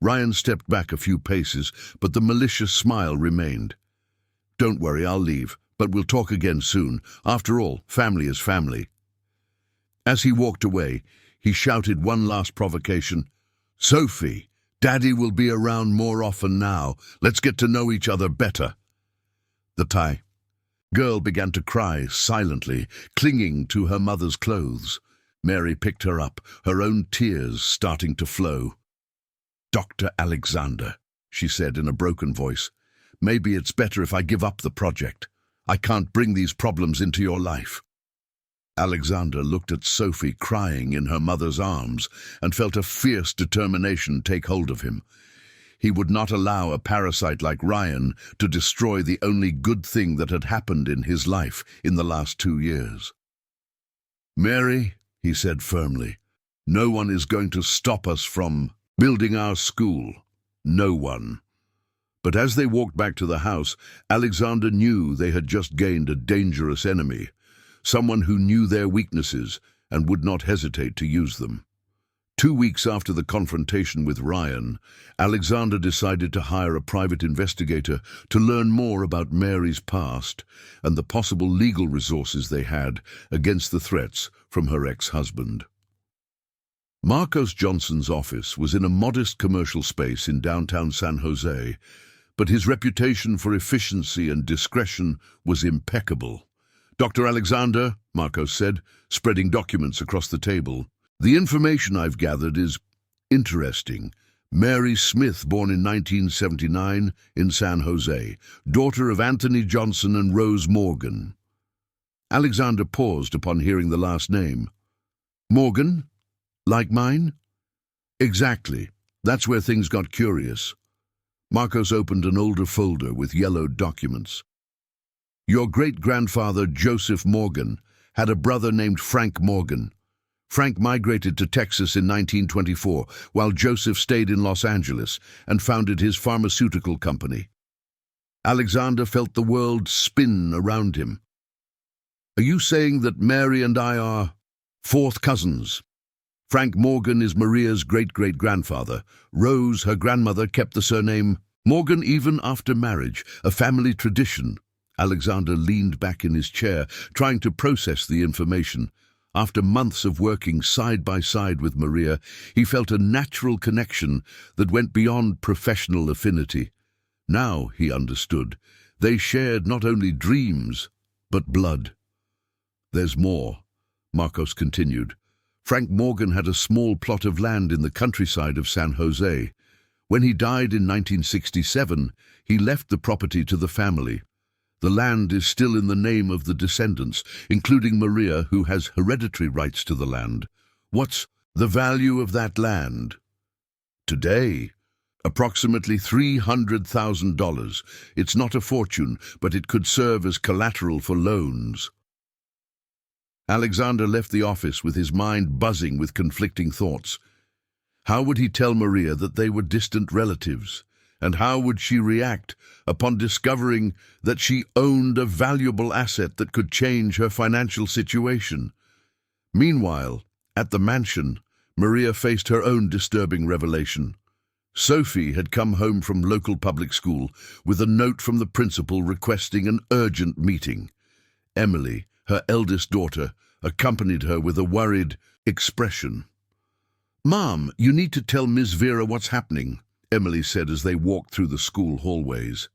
Ryan stepped back a few paces, but the malicious smile remained. Don't worry, I'll leave, but we'll talk again soon. After all, family is family. As he walked away, he shouted one last provocation. Sophie, Daddy will be around more often now. Let's get to know each other better. The Thai girl began to cry silently, clinging to her mother's clothes. Mary picked her up, her own tears starting to flow. Dr. Alexander, she said in a broken voice, maybe it's better if I give up the project. I can't bring these problems into your life. Alexander looked at Sophie crying in her mother's arms and felt a fierce determination take hold of him. He would not allow a parasite like Ryan to destroy the only good thing that had happened in his life in the last 2 years. Mary, he said firmly, no one is going to stop us from building our school. No one. But as they walked back to the house, Alexander knew they had just gained a dangerous enemy, someone who knew their weaknesses and would not hesitate to use them. 2 weeks after the confrontation with Ryan, Alexander decided to hire a private investigator to learn more about Mary's past and the possible legal resources they had against the threats from her ex-husband. Marcos Johnson's office was in a modest commercial space in downtown San Jose, but his reputation for efficiency and discretion was impeccable. Dr. Alexander, Marcos said, spreading documents across the table. The information I've gathered is interesting. Mary Smith, born in 1979 in San Jose, daughter of Anthony Johnson and Rose Morgan. Alexander paused upon hearing the last name. Morgan? Like mine? Exactly. That's where things got curious. Marcos opened an older folder with yellowed documents. Your great-grandfather, Joseph Morgan, had a brother named Frank Morgan. Frank migrated to Texas in 1924, while Joseph stayed in Los Angeles and founded his pharmaceutical company. Alexander felt the world spin around him. Are you saying that Mary and I are fourth cousins? Frank Morgan is Maria's great-great-grandfather. Rose, her grandmother, kept the surname Morgan even after marriage, a family tradition. Alexander leaned back in his chair, trying to process the information. After months of working side by side with Maria, he felt a natural connection that went beyond professional affinity. Now, he understood, they shared not only dreams, but blood. There's more, Marcos continued. Frank Morgan had a small plot of land in the countryside of San Jose. When he died in 1967, he left the property to the family. The land is still in the name of the descendants, including Maria, who has hereditary rights to the land. What's the value of that land? Today, approximately $300,000. It's not a fortune, but it could serve as collateral for loans. Alexander left the office with his mind buzzing with conflicting thoughts. How would he tell Maria that they were distant relatives? And how would she react upon discovering that she owned a valuable asset that could change her financial situation? Meanwhile, at the mansion, Maria faced her own disturbing revelation. Sophie had come home from local public school with a note from the principal requesting an urgent meeting. Emily, her eldest daughter, accompanied her with a worried expression. "Mom, you need to tell Miss Vera what's happening. Emily said as they walked through the school hallways.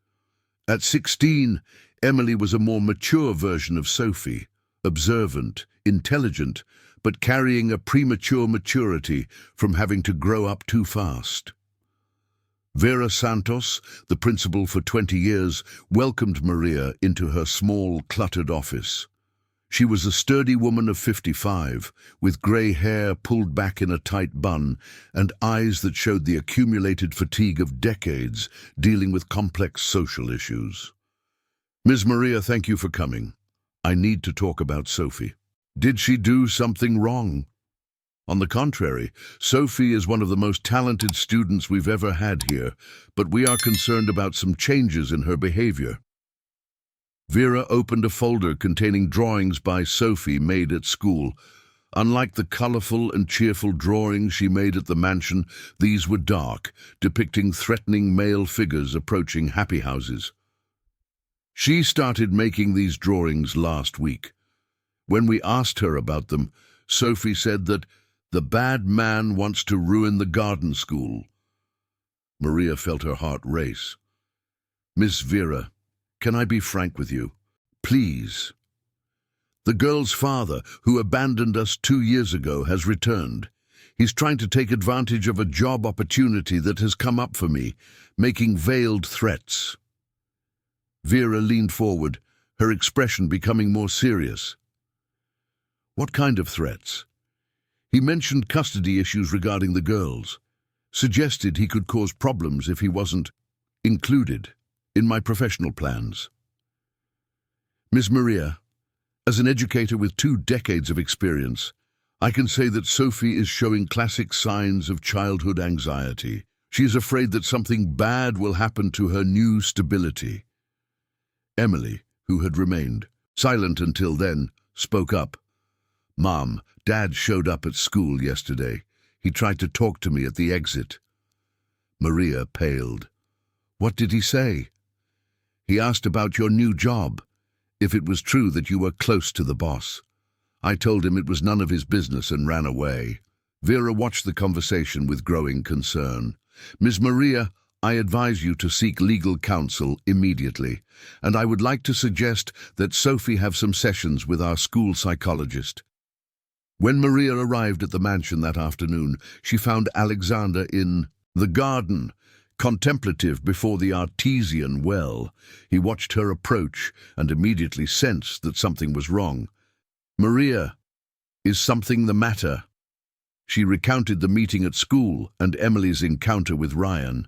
At 16, Emily was a more mature version of Sophie, observant, intelligent, but carrying a premature maturity from having to grow up too fast. Vera Santos, the principal for 20 years, welcomed Maria into her small, cluttered office. She was a sturdy woman of 55, with grey hair pulled back in a tight bun and eyes that showed the accumulated fatigue of decades dealing with complex social issues. "Ms. Maria, thank you for coming. I need to talk about Sophie. Did she do something wrong?" "On the contrary, Sophie is one of the most talented students we've ever had here, but we are concerned about some changes in her behavior." Vera opened a folder containing drawings by Sophie made at school. Unlike the colorful and cheerful drawings she made at the mansion, these were dark, depicting threatening male figures approaching happy houses. She started making these drawings last week. When we asked her about them, Sophie said that the bad man wants to ruin the garden school. Maria felt her heart race. "Miss Vera, can I be frank with you? Please." "The girl's father, who abandoned us 2 years ago, has returned. He's trying to take advantage of a job opportunity that has come up for me, making veiled threats." Vera leaned forward, her expression becoming more serious. "What kind of threats?" "He mentioned custody issues regarding the girls, suggested he could cause problems if he wasn't included in my professional plans." "Ms. Maria, as an educator with 2 decades of experience, I can say that Sophie is showing classic signs of childhood anxiety. She is afraid that something bad will happen to her new stability." Emily, who had remained silent until then, spoke up. "Mom, Dad showed up at school yesterday. He tried to talk to me at the exit." Maria paled. "What did he say?" "He asked about your new job, if it was true that you were close to the boss. I told him it was none of his business and ran away." Vera watched the conversation with growing concern. "Ms. Maria, I advise you to seek legal counsel immediately, and I would like to suggest that Sophie have some sessions with our school psychologist." When Maria arrived at the mansion that afternoon, she found Alexander in the garden, contemplative before the artesian well. He watched her approach and immediately sensed that something was wrong. "Maria, is something the matter?" She recounted the meeting at school and Emily's encounter with Ryan.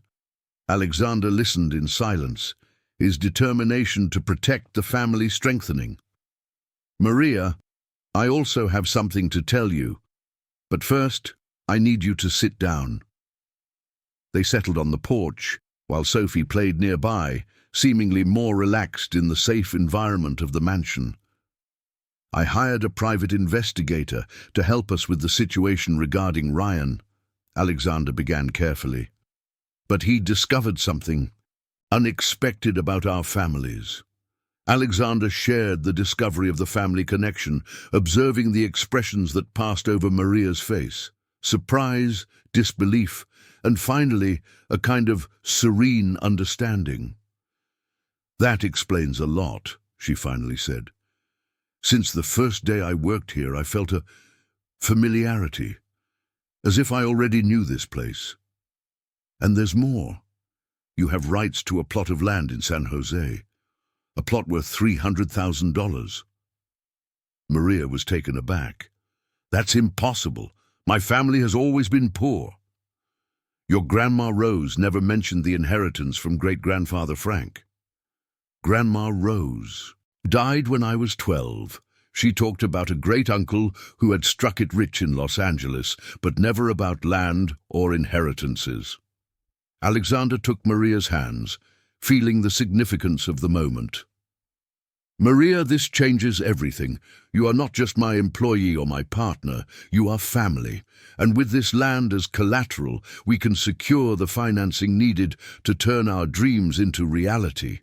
Alexander listened in silence, his determination to protect the family strengthening. "Maria, I also have something to tell you, but first I need you to sit down." They settled on the porch, while Sophie played nearby, seemingly more relaxed in the safe environment of the mansion. "I hired a private investigator to help us with the situation regarding Ryan," Alexander began carefully. "But he discovered something unexpected about our families." Alexander shared the discovery of the family connection, observing the expressions that passed over Maria's face: surprise, disbelief, and finally a kind of serene understanding. "That explains a lot," she finally said. "Since the first day I worked here, I felt a familiarity, as if I already knew this place. And there's more. You have rights to a plot of land in San Jose, a plot worth $300,000. Maria was taken aback. "That's impossible. My family has always been poor." "Your Grandma Rose never mentioned the inheritance from great-grandfather Frank." "Grandma Rose died when I was 12. She talked about a great-uncle who had struck it rich in Los Angeles, but never about land or inheritances." Alexander took Maria's hands, feeling the significance of the moment. "Maria, this changes everything. You are not just my employee or my partner, you are family. And with this land as collateral, we can secure the financing needed to turn our dreams into reality."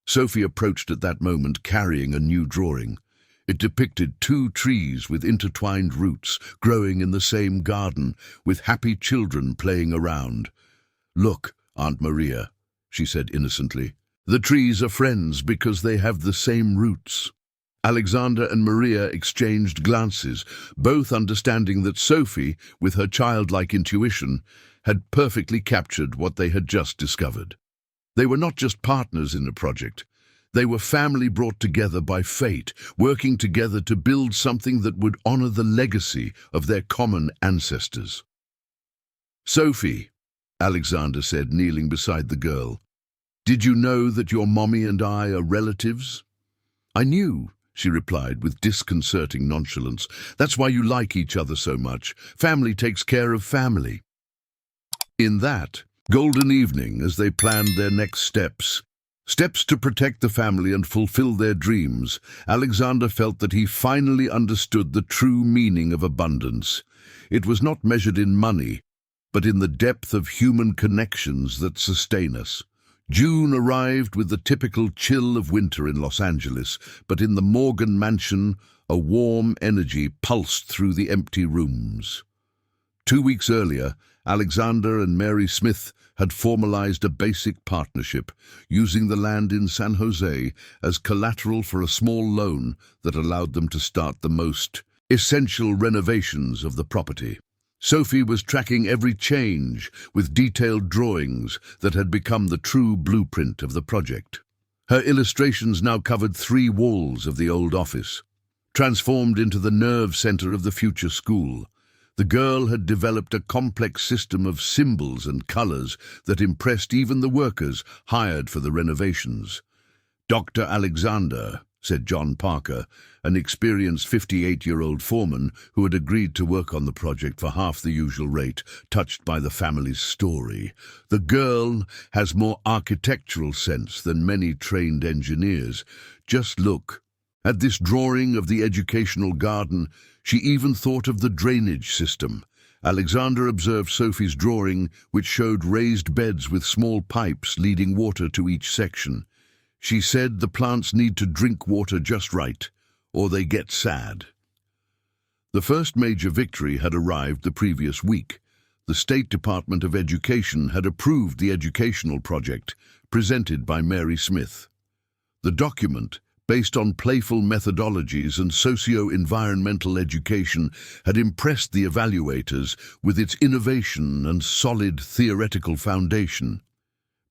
Sophie approached at that moment carrying a new drawing. It depicted 2 trees with intertwined roots growing in the same garden, with happy children playing around. "Look, Aunt Maria," she said innocently. "The trees are friends because they have the same roots." Alexander and Maria exchanged glances, both understanding that Sophie, with her childlike intuition, had perfectly captured what they had just discovered. They were not just partners in the project. They were family brought together by fate, working together to build something that would honor the legacy of their common ancestors. "Sophie," Alexander said, kneeling beside the girl, "did you know that your mommy and I are relatives?" "I knew," she replied with disconcerting nonchalance. "That's why you like each other so much. Family takes care of family." In that golden evening, as they planned their next steps to protect the family and fulfill their dreams, Alexander felt that he finally understood the true meaning of abundance. It was not measured in money, but in the depth of human connections that sustain us. June arrived with the typical chill of winter in Los Angeles, but in the Morgan mansion, a warm energy pulsed through the empty rooms. 2 weeks earlier, Alexander and Mary Smith had formalized a basic partnership, using the land in San Jose as collateral for a small loan that allowed them to start the most essential renovations of the property. Sophie was tracking every change with detailed drawings that had become the true blueprint of the project. Her illustrations now covered 3 walls of the old office, transformed into the nerve center of the future school. The girl had developed a complex system of symbols and colors that impressed even the workers hired for the renovations. "Dr. Alexander," said John Parker, an experienced 58-year-old foreman who had agreed to work on the project for half the usual rate, touched by the family's story. "The girl has more architectural sense than many trained engineers. Just look at this drawing of the educational garden. She even thought of the drainage system." Alexander observed Sophie's drawing, which showed raised beds with small pipes leading water to each section. She said the plants need to drink water just right, or they get sad. The first major victory had arrived the previous week. The State Department of Education had approved the educational project presented by Mary Smith. The document, based on playful methodologies and socio-environmental education, had impressed the evaluators with its innovation and solid theoretical foundation.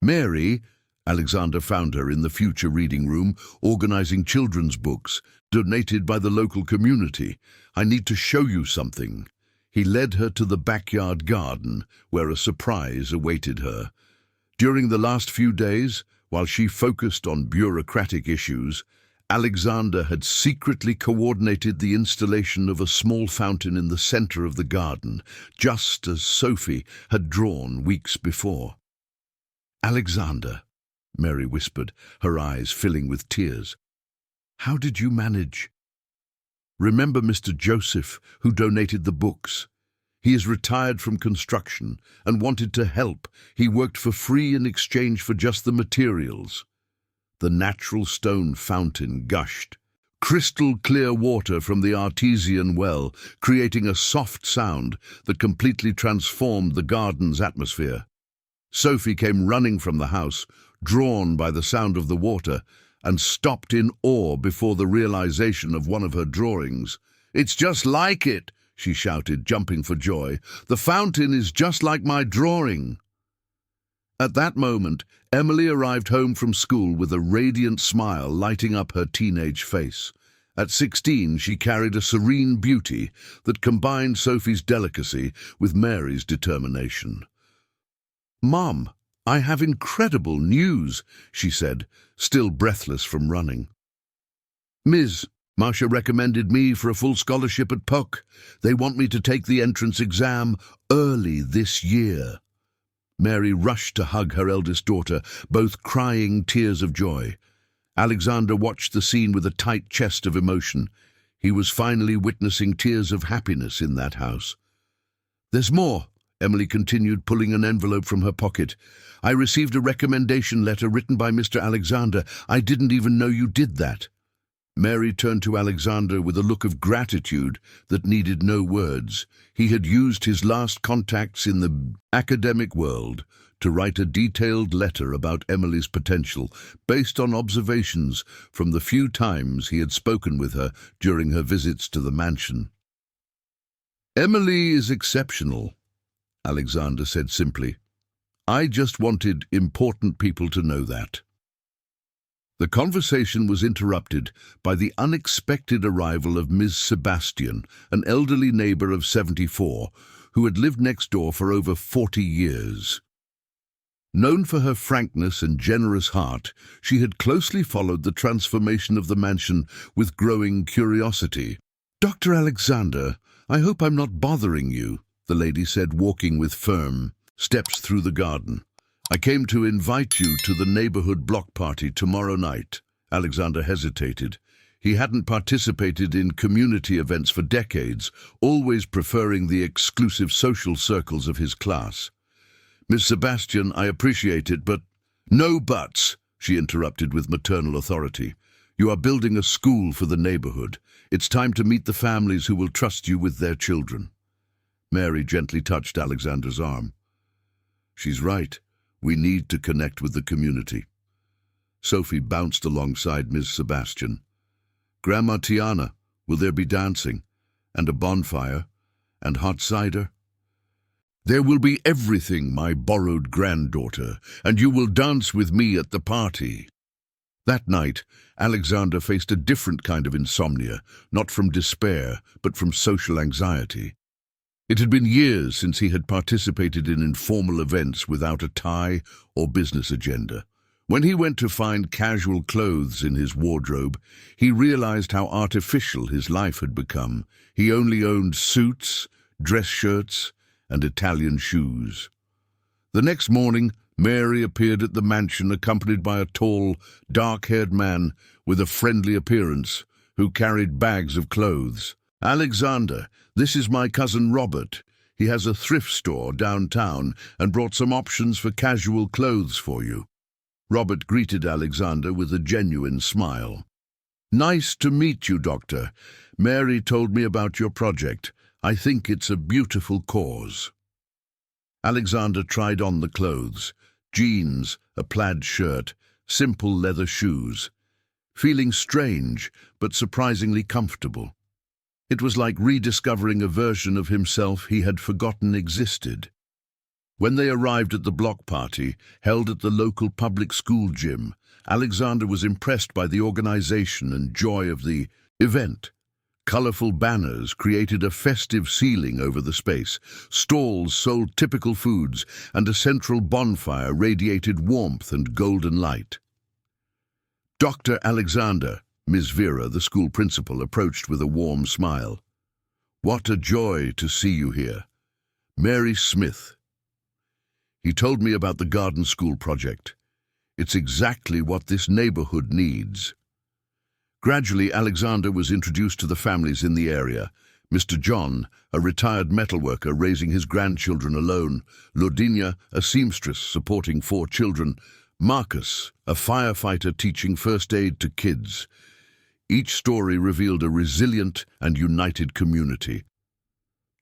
Mary, Alexander found her in the future reading room, organizing children's books, donated by the local community. "I need to show you something." He led her to the backyard garden, where a surprise awaited her. During the last few days, while she focused on bureaucratic issues, Alexander had secretly coordinated the installation of a small fountain in the center of the garden, just as Sophie had drawn weeks before. "Alexander," Mary whispered, her eyes filling with tears, "how did you manage? Remember Mr. Joseph, who donated the books? He is retired from construction and wanted to help. He worked for free in exchange for just the materials." The natural stone fountain gushed crystal-clear water from the artesian well, creating a soft sound that completely transformed the garden's atmosphere. Sophie came running from the house, drawn by the sound of the water, and stopped in awe before the realization of one of her drawings. "It's just like it!" she shouted, jumping for joy. "The fountain is just like my drawing." At that moment, Emily arrived home from school with a radiant smile lighting up her teenage face. At 16, she carried a serene beauty that combined Sophie's delicacy with Mary's determination. "Mom, I have incredible news," she said, still breathless from running. "Ms. Marcia recommended me for a full scholarship at Puck. They want me to take the entrance exam early this year." Mary rushed to hug her eldest daughter, both crying tears of joy. Alexander watched the scene with a tight chest of emotion. He was finally witnessing tears of happiness in that house. "There's more," Emily continued, pulling an envelope from her pocket. "I received a recommendation letter written by Mr. Alexander. I didn't even know you did that." Mary turned to Alexander with a look of gratitude that needed no words. He had used his last contacts in the academic world to write a detailed letter about Emily's potential based on observations from the few times he had spoken with her during her visits to the mansion. "Emily is exceptional," Alexander said simply. "I just wanted important people to know that." The conversation was interrupted by the unexpected arrival of Ms. Sebastian, an elderly neighbor of 74, who had lived next door for over 40 years. Known for her frankness and generous heart, she had closely followed the transformation of the mansion with growing curiosity. "Dr. Alexander, I hope I'm not bothering you," the lady said, walking with firm steps through the garden. "I came to invite you to the neighborhood block party tomorrow night." Alexander hesitated. He hadn't participated in community events for decades, always preferring the exclusive social circles of his class. "Miss Sebastian, I appreciate it, but—" "No buts," she interrupted with maternal authority. "You are building a school for the neighborhood. It's time to meet the families who will trust you with their children." Mary gently touched Alexander's arm. "She's right. We need to connect with the community." Sophie bounced alongside Ms. Sebastian. "Grandma Tiana, will there be dancing, and a bonfire, and hot cider?" "There will be everything, my borrowed granddaughter, and you will dance with me at the party." That night, Alexander faced a different kind of insomnia, not from despair, but from social anxiety. It had been years since he had participated in informal events without a tie or business agenda. When he went to find casual clothes in his wardrobe, he realized how artificial his life had become. He only owned suits, dress shirts, and Italian shoes. The next morning, Mary appeared at the mansion accompanied by a tall, dark-haired man with a friendly appearance who carried bags of clothes. "Alexander, this is my cousin Robert. He has a thrift store downtown and brought some options for casual clothes for you." Robert greeted Alexander with a genuine smile. "Nice to meet you, Doctor. Mary told me about your project. I think it's a beautiful cause." Alexander tried on the clothes: jeans, a plaid shirt, simple leather shoes, feeling strange but surprisingly comfortable. It was like rediscovering a version of himself he had forgotten existed. When they arrived at the block party, held at the local public school gym, Alexander was impressed by the organization and joy of the event. Colorful banners created a festive ceiling over the space. Stalls sold typical foods, and a central bonfire radiated warmth and golden light. "Dr. Alexander," Ms. Vera, the school principal, approached with a warm smile. "What a joy to see you here. Mary Smith. He told me about the garden school project. It's exactly what this neighborhood needs." Gradually, Alexander was introduced to the families in the area. Mr. John, a retired metalworker raising his grandchildren alone; Lodinia, a seamstress supporting 4 children; Marcus, a firefighter teaching first aid to kids. Each story revealed a resilient and united community.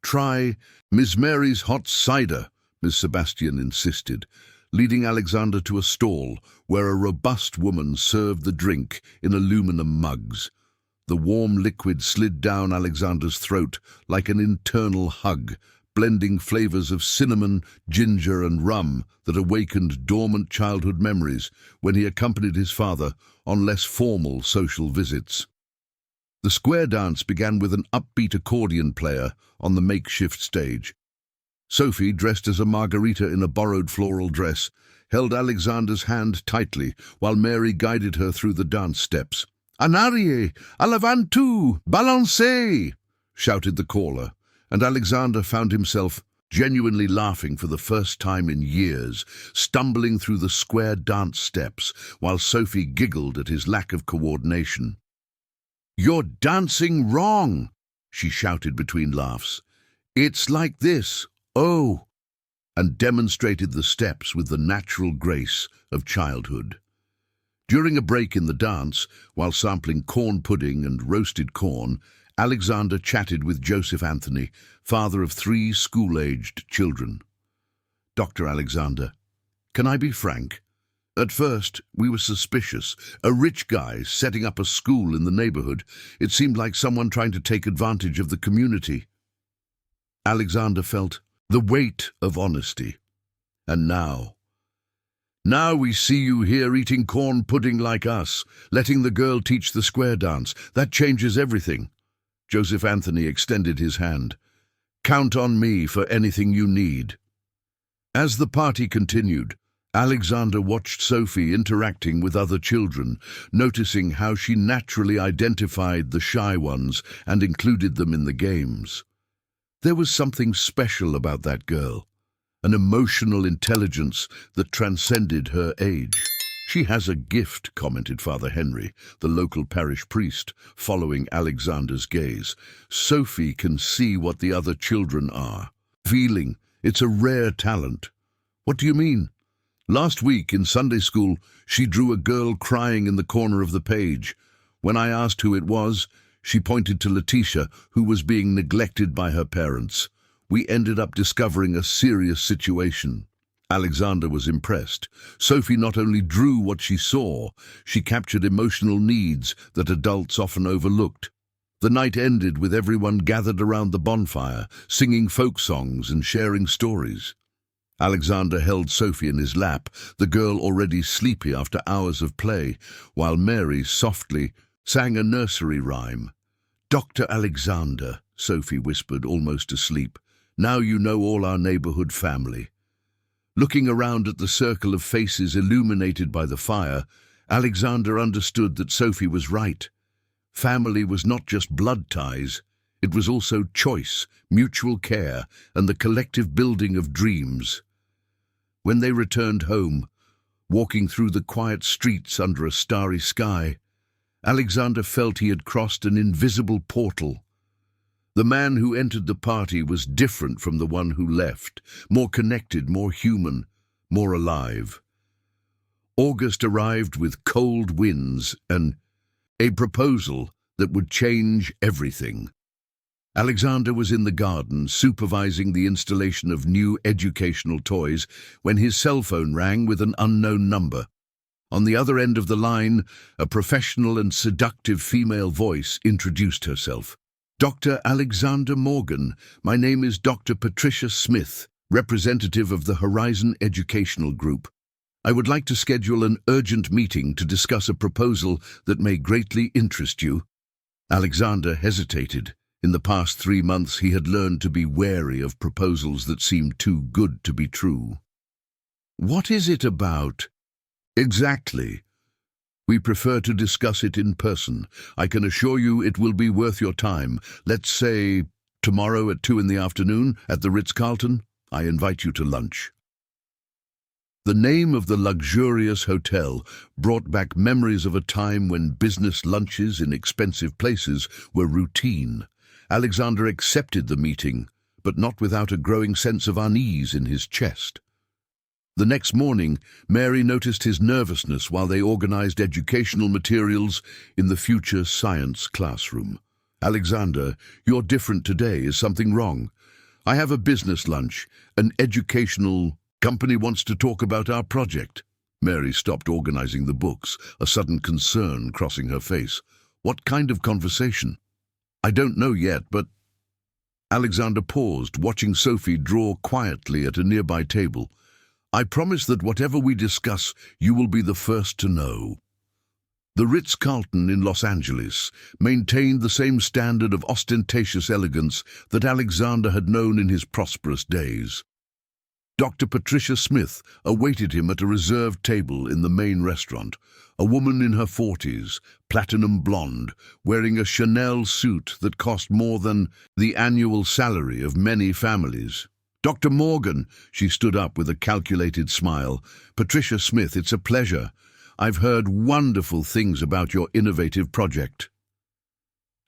"Try Miss Mary's hot cider," Miss Sebastian insisted, leading Alexander to a stall where a robust woman served the drink in aluminum mugs. The warm liquid slid down Alexander's throat like an internal hug, blending flavors of cinnamon, ginger, and rum that awakened dormant childhood memories when he accompanied his father on less formal social visits. The square dance began with an upbeat accordion player on the makeshift stage. Sophie, dressed as a margarita in a borrowed floral dress, held Alexander's hand tightly while Mary guided her through the dance steps. "En arrière, à l'avant, balancez!" shouted the caller, and Alexander found himself genuinely laughing for the first time in years, stumbling through the square dance steps while Sophie giggled at his lack of coordination. "You're dancing wrong," she shouted between laughs. "It's like this, oh," and demonstrated the steps with the natural grace of childhood. During a break in the dance, while sampling corn pudding and roasted corn, Alexander chatted with Joseph Anthony, father of 3 school-aged children. "Dr. Alexander, Can I be frank? At first, we were suspicious. A rich guy setting up a school in the neighborhood. It seemed like someone trying to take advantage of the community. Alexander felt the weight of honesty. And now we see you here eating corn pudding like us, letting the girl teach the square dance. That changes everything. Joseph Anthony extended his hand. Count on me for anything you need. As the party continued, Alexander watched Sophie interacting with other children, noticing how she naturally identified the shy ones and included them in the games. There was something special about that girl, an emotional intelligence that transcended her age. She has a gift, commented Father Henry, the local parish priest, following Alexander's gaze. Sophie can see what the other children are. Feeling, it's a rare talent. What do you mean? Last week in Sunday school, she drew a girl crying in the corner of the page. When I asked who it was, she pointed to Letitia, who was being neglected by her parents. We ended up discovering a serious situation. Alexander was impressed. Sophie not only drew what she saw, she captured emotional needs that adults often overlooked. The night ended with everyone gathered around the bonfire, singing folk songs and sharing stories. Alexander held Sophie in his lap, the girl already sleepy after hours of play, while Mary softly sang a nursery rhyme. Dr. Alexander, Sophie whispered, almost asleep. Now you know all our neighborhood family. Looking around at the circle of faces illuminated by the fire, Alexander understood that Sophie was right. Family was not just blood ties, it was also choice, mutual care, and the collective building of dreams. When they returned home, walking through the quiet streets under a starry sky, Alexander felt he had crossed an invisible portal. The man who entered the party was different from the one who left, more connected, more human, more alive. August arrived with cold winds and a proposal that would change everything. Alexander was in the garden, supervising the installation of new educational toys, when his cell phone rang with an unknown number. On the other end of the line, a professional and seductive female voice introduced herself. Dr. Alexander Morgan, my name is Dr. Patricia Smith, representative of the Horizon Educational Group. I would like to schedule an urgent meeting to discuss a proposal that may greatly interest you. Alexander hesitated. In the past 3 months, he had learned to be wary of proposals that seemed too good to be true. What is it about? Exactly. We prefer to discuss it in person. I can assure you it will be worth your time. Let's say tomorrow at 2 in the afternoon at the Ritz-Carlton. I invite you to lunch. The name of the luxurious hotel brought back memories of a time when business lunches in expensive places were routine. Alexander accepted the meeting, but not without a growing sense of unease in his chest. The next morning, Mary noticed his nervousness while they organized educational materials in the future science classroom. Alexander, you're different today. Is something wrong? I have a business lunch. An educational company wants to talk about our project. Mary stopped organizing the books, a sudden concern crossing her face. What kind of conversation? I don't know yet, but... Alexander paused, watching Sophie draw quietly at a nearby table. I promise that whatever we discuss, you will be the first to know. The Ritz-Carlton in Los Angeles maintained the same standard of ostentatious elegance that Alexander had known in his prosperous days. Dr. Patricia Smith awaited him at a reserved table in the main restaurant, a woman in her 40s, platinum blonde, wearing a Chanel suit that cost more than the annual salary of many families. Dr. Morgan, she stood up with a calculated smile. Patricia Smith, it's a pleasure. I've heard wonderful things about your innovative project.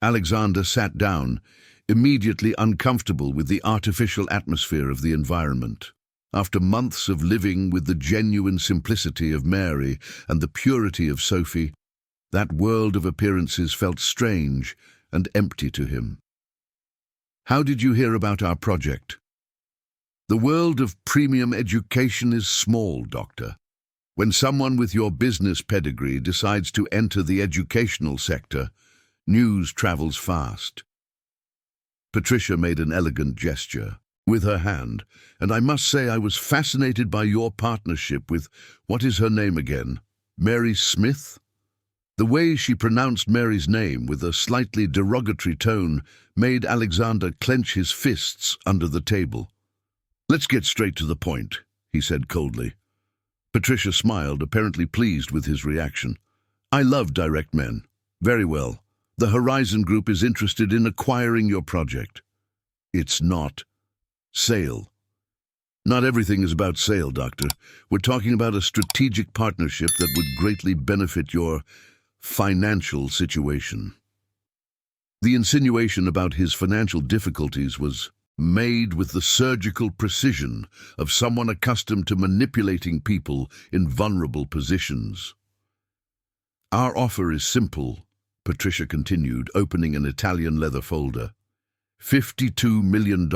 Alexander sat down, immediately uncomfortable with the artificial atmosphere of the environment. After months of living with the genuine simplicity of Mary and the purity of Sophie, that world of appearances felt strange and empty to him. How did you hear about our project? The world of premium education is small, Doctor. When someone with your business pedigree decides to enter the educational sector, news travels fast. Patricia made an elegant gesture with her hand, and I must say I was fascinated by your partnership with, what is her name again, Mary Smith? The way she pronounced Mary's name with a slightly derogatory tone made Alexander clench his fists under the table. "Let's get straight to the point," he said coldly. Patricia smiled, apparently pleased with his reaction. "I love direct men. Very well. The Horizon Group is interested in acquiring your project. It's not sale. Not everything is about sale, Doctor. We're talking about a strategic partnership that would greatly benefit your financial situation." The insinuation about his financial difficulties was made with the surgical precision of someone accustomed to manipulating people in vulnerable positions. "Our offer is simple," Patricia continued, opening an Italian leather folder. $52 million.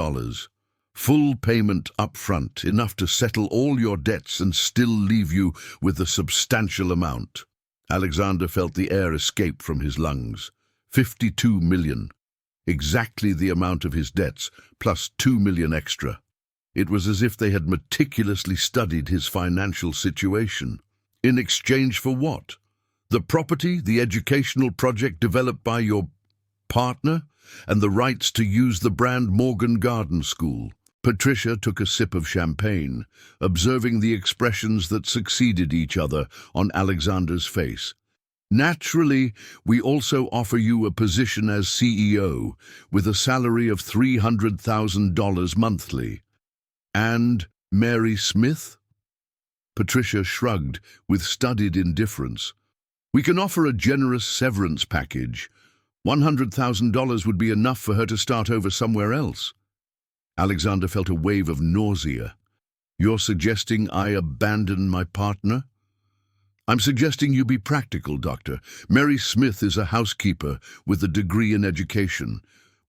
Full payment up front, enough to settle all your debts and still leave you with a substantial amount. Alexander felt the air escape from his lungs. 52 million. Exactly the amount of his debts, plus 2 million extra. It was as if they had meticulously studied his financial situation. In exchange for what? The property, the educational project developed by your partner, and the rights to use the brand Morgan Garden School. Patricia took a sip of champagne, observing the expressions that succeeded each other on Alexander's face. "Naturally, we also offer you a position as CEO, with a salary of $300,000 monthly. And Mary Smith?" Patricia shrugged with studied indifference. "We can offer a generous severance package. $100,000 would be enough for her to start over somewhere else." Alexander felt a wave of nausea. "You're suggesting I abandon my partner?" "I'm suggesting you be practical, Doctor. Mary Smith is a housekeeper with a degree in education.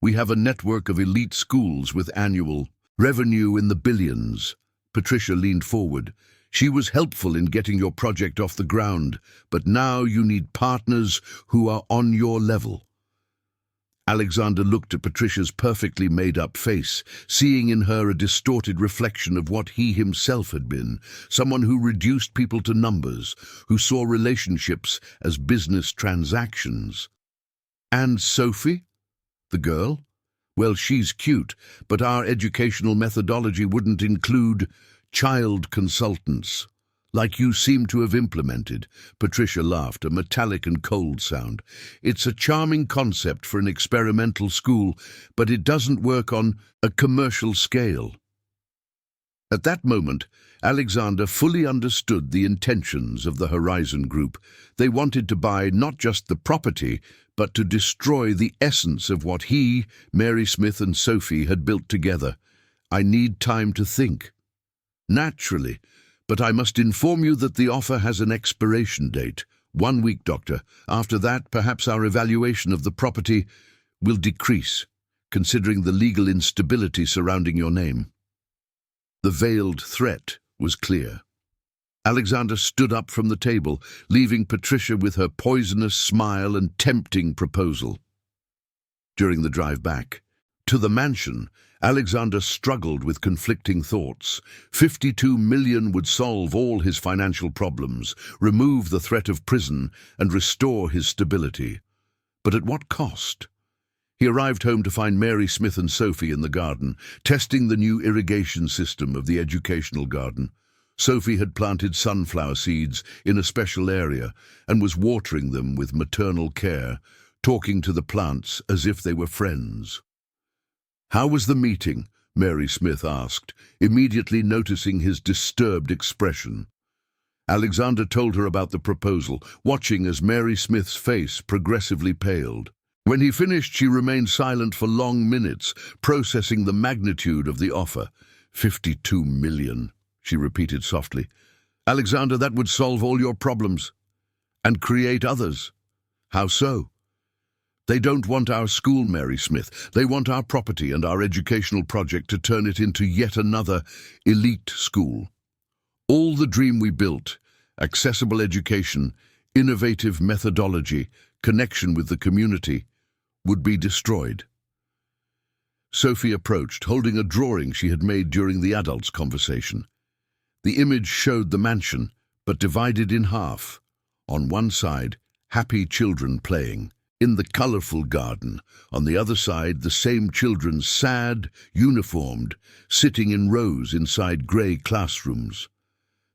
We have a network of elite schools with annual revenue in the billions." Patricia leaned forward. "She was helpful in getting your project off the ground, but now you need partners who are on your level." Alexander looked at Patricia's perfectly made-up face, seeing in her a distorted reflection of what he himself had been, someone who reduced people to numbers, who saw relationships as business transactions. "And Sophie? The girl? Well, she's cute, but our educational methodology wouldn't include child consultants, like you seem to have implemented." Patricia laughed, a metallic and cold sound. "It's a charming concept for an experimental school, but it doesn't work on a commercial scale." At that moment, Alexander fully understood the intentions of the Horizon Group. They wanted to buy not just the property, but to destroy the essence of what he, Mary Smith and Sophie had built together. "I need time to think." "Naturally. But I must inform you that the offer has an expiration date. 1 week, Doctor. After that, perhaps our evaluation of the property will decrease, considering the legal instability surrounding your name." The veiled threat was clear. Alexander stood up from the table, leaving Patricia with her poisonous smile and tempting proposal. During the drive back to the mansion, Alexander struggled with conflicting thoughts. 52 million would solve all his financial problems, remove the threat of prison, and restore his stability. But at what cost? He arrived home to find Mary Smith and Sophie in the garden, testing the new irrigation system of the educational garden. Sophie had planted sunflower seeds in a special area and was watering them with maternal care, talking to the plants as if they were friends. "How was the meeting?" Mary Smith asked, immediately noticing his disturbed expression. Alexander told her about the proposal, watching as Mary Smith's face progressively paled. When he finished, she remained silent for long minutes, processing the magnitude of the offer. 52 million, she repeated softly. "Alexander, that would solve all your problems. And create others." "How so?" They don't want our school, Mary Smith. They want our property and our educational project to turn it into yet another elite school. All the dream we built, accessible education, innovative methodology, connection with the community, would be destroyed. Sophie approached, holding a drawing she had made during the adults' conversation. The image showed the mansion, but divided in half. On one side, happy children playing in the colorful garden. On the other side, the same children, sad, uniformed, sitting in rows inside grey classrooms.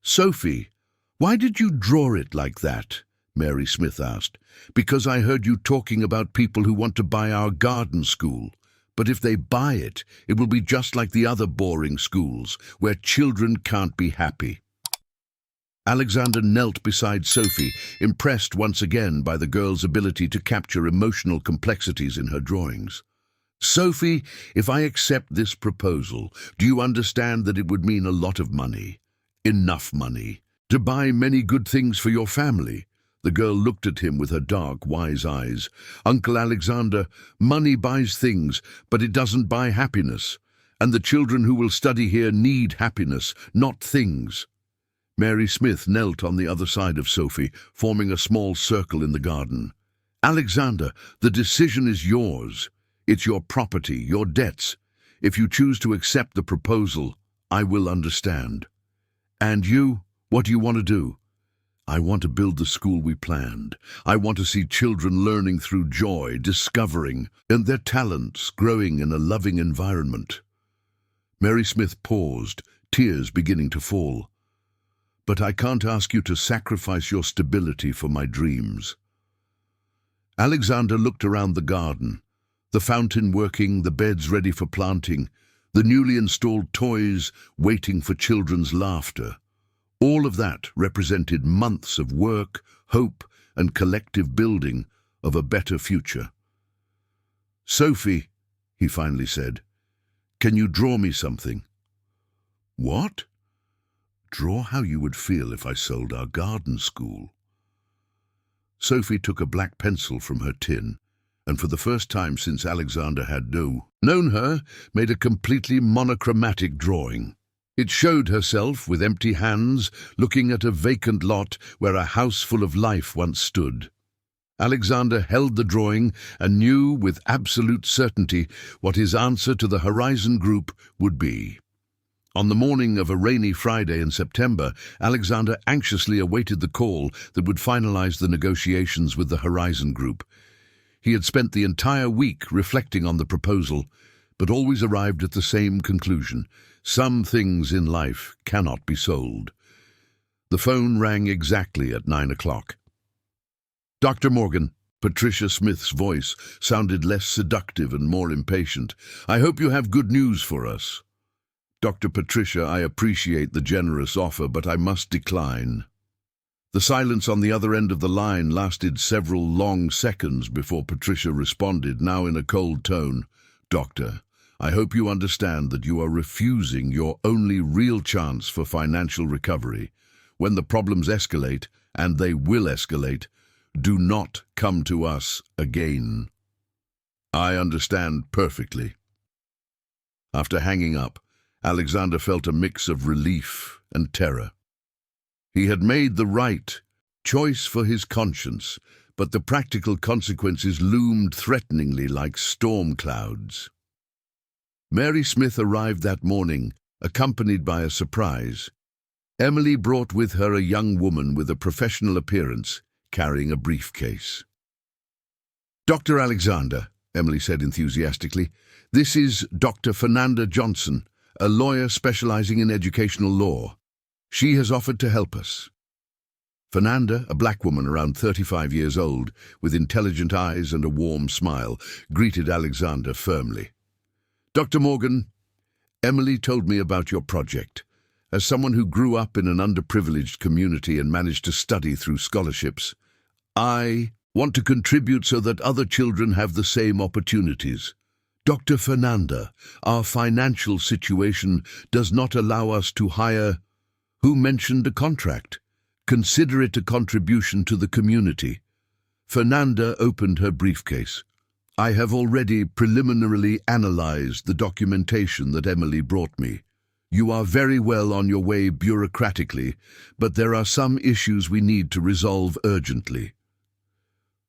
"Sophie, why did you draw it like that?" Mary Smith asked. "Because I heard you talking about people who want to buy our garden school. But if they buy it, it will be just like the other boring schools, where children can't be happy." Alexander knelt beside Sophie, impressed once again by the girl's ability to capture emotional complexities in her drawings. "Sophie, if I accept this proposal, do you understand that it would mean a lot of money? Enough money to buy many good things for your family?" The girl looked at him with her dark, wise eyes. "Uncle Alexander, money buys things, but it doesn't buy happiness. And the children who will study here need happiness, not things." Mary Smith knelt on the other side of Sophie, forming a small circle in the garden. "Alexander, the decision is yours. It's your property, your debts. If you choose to accept the proposal, I will understand. And you, what do you want to do?" "I want to build the school we planned. I want to see children learning through joy, discovering, and their talents growing in a loving environment." Mary Smith paused, tears beginning to fall. "But I can't ask you to sacrifice your stability for my dreams." Alexander looked around the garden, the fountain working, the beds ready for planting, the newly installed toys waiting for children's laughter. All of that represented months of work, hope, and collective building of a better future. "Sophie," he finally said, "can you draw me something?" "What?" "Draw how you would feel if I sold our garden school." Sophie took a black pencil from her tin, and for the first time since Alexander had known her, made a completely monochromatic drawing. It showed herself with empty hands, looking at a vacant lot where a house full of life once stood. Alexander held the drawing and knew with absolute certainty what his answer to the Horizon Group would be. On the morning of a rainy Friday in September, Alexander anxiously awaited the call that would finalize the negotiations with the Horizon Group. He had spent the entire week reflecting on the proposal, but always arrived at the same conclusion. Some things in life cannot be sold. The phone rang exactly at 9 o'clock. "Dr. Morgan," Patricia Smith's voice sounded less seductive and more impatient. "I hope you have good news for us." "Dr. Patricia, I appreciate the generous offer, but I must decline." The silence on the other end of the line lasted several long seconds before Patricia responded, now in a cold tone. "Doctor, I hope you understand that you are refusing your only real chance for financial recovery. When the problems escalate, and they will escalate, do not come to us again." "I understand perfectly." After hanging up, Alexander felt a mix of relief and terror. He had made the right choice for his conscience, but the practical consequences loomed threateningly like storm clouds. Mary Smith arrived that morning, accompanied by a surprise. Emily brought with her a young woman with a professional appearance, carrying a briefcase. "Dr. Alexander," Emily said enthusiastically, "this is Dr. Fernanda Johnson, a lawyer specializing in educational law. She has offered to help us." Fernanda, a black woman around 35 years old, with intelligent eyes and a warm smile, greeted Alexander firmly. "Dr. Morgan, Emily told me about your project. As someone who grew up in an underprivileged community and managed to study through scholarships, I want to contribute so that other children have the same opportunities. Dr. Fernanda, our financial situation does not allow us to hire—" "Who mentioned a contract? Consider it a contribution to the community." Fernanda opened her briefcase. I have already preliminarily analyzed the documentation that Emily brought me. You are very well on your way bureaucratically, but there are some issues we need to resolve urgently.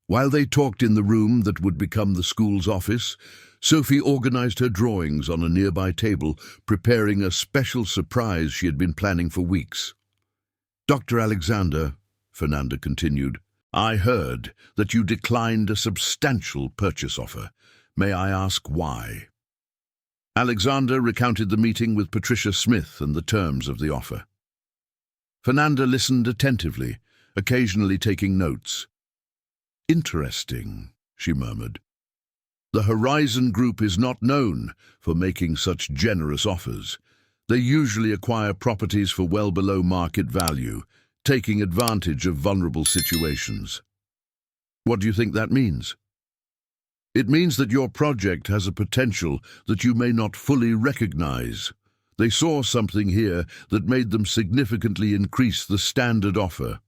While they talked in the room that would become the school's office, Sophie organized her drawings on a nearby table, preparing a special surprise she had been planning for weeks. Dr. Alexander, Fernanda continued, I heard that you declined a substantial purchase offer. May I ask why? Alexander recounted the meeting with Patricia Smith and the terms of the offer. Fernanda listened attentively, occasionally taking notes. Interesting, she murmured. The Horizon Group is not known for making such generous offers. They usually acquire properties for well below market value, taking advantage of vulnerable situations. What do you think that means? It means that your project has a potential that you may not fully recognize. They saw something here that made them significantly increase the standard offer.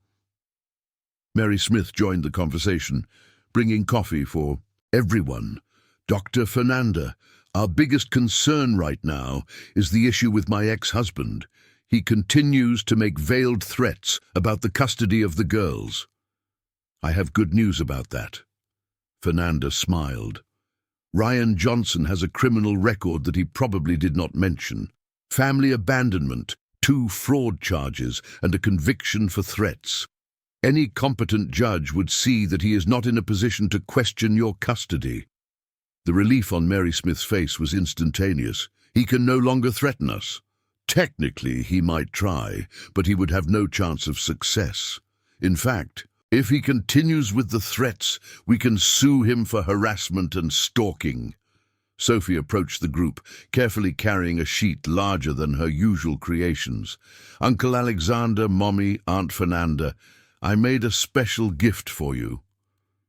Mary Smith joined the conversation, bringing coffee for everyone. Dr. Fernanda, our biggest concern right now is the issue with my ex-husband. He continues to make veiled threats about the custody of the girls. I have good news about that. Fernanda smiled. Ryan Johnson has a criminal record that he probably did not mention. Family abandonment, 2 fraud charges, and a conviction for threats. Any competent judge would see that he is not in a position to question your custody. The relief on Mary Smith's face was instantaneous. He can no longer threaten us. Technically, he might try, but he would have no chance of success. In fact, if he continues with the threats, we can sue him for harassment and stalking. Sophie approached the group, carefully carrying a sheet larger than her usual creations. Uncle Alexander, Mommy, Aunt Fernanda, I made a special gift for you.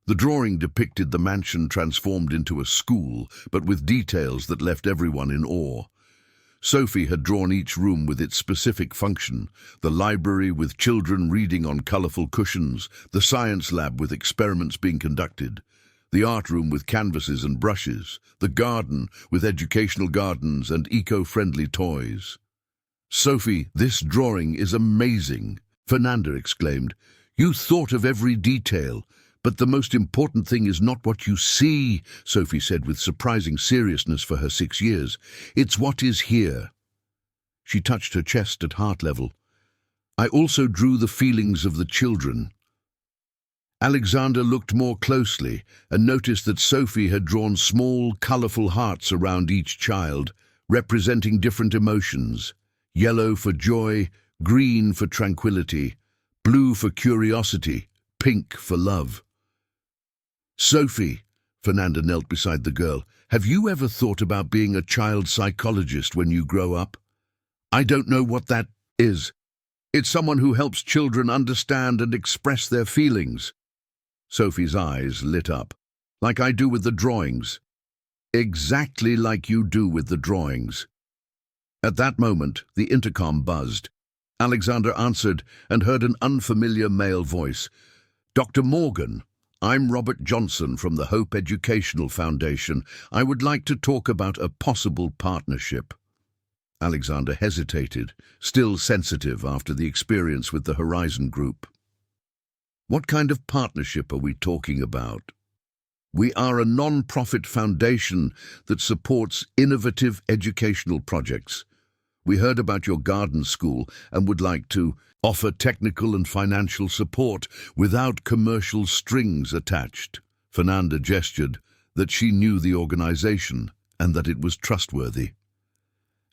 The drawing depicted the mansion transformed into a school, but with details that left everyone in awe. Sophie had drawn each room with its specific function, the library with children reading on colorful cushions, the science lab with experiments being conducted, the art room with canvases and brushes, the garden with educational gardens and eco-friendly toys. Sophie, this drawing is amazing, Fernanda exclaimed. You thought of every detail. But the most important thing is not what you see, Sophie said with surprising seriousness for her 6 years. It's what is here. She touched her chest at heart level. I also drew the feelings of the children. Alexander looked more closely and noticed that Sophie had drawn small, colorful hearts around each child, representing different emotions. Yellow for joy, green for tranquility, blue for curiosity, pink for love. Sophie, Fernanda knelt beside the girl, have you ever thought about being a child psychologist when you grow up? I don't know what that is. It's someone who helps children understand and express their feelings. Sophie's eyes lit up. Like I do with the drawings. Exactly like you do with the drawings. At that moment, the intercom buzzed. Alexander answered and heard an unfamiliar male voice. Dr. Morgan, I'm Robert Johnson from the Hope Educational Foundation. I would like to talk about a possible partnership. Alexander hesitated, still sensitive after the experience with the Horizon Group. What kind of partnership are we talking about? We are a non-profit foundation that supports innovative educational projects. We heard about your garden school and would like to offer technical and financial support without commercial strings attached. Fernanda gestured that she knew the organization and that it was trustworthy.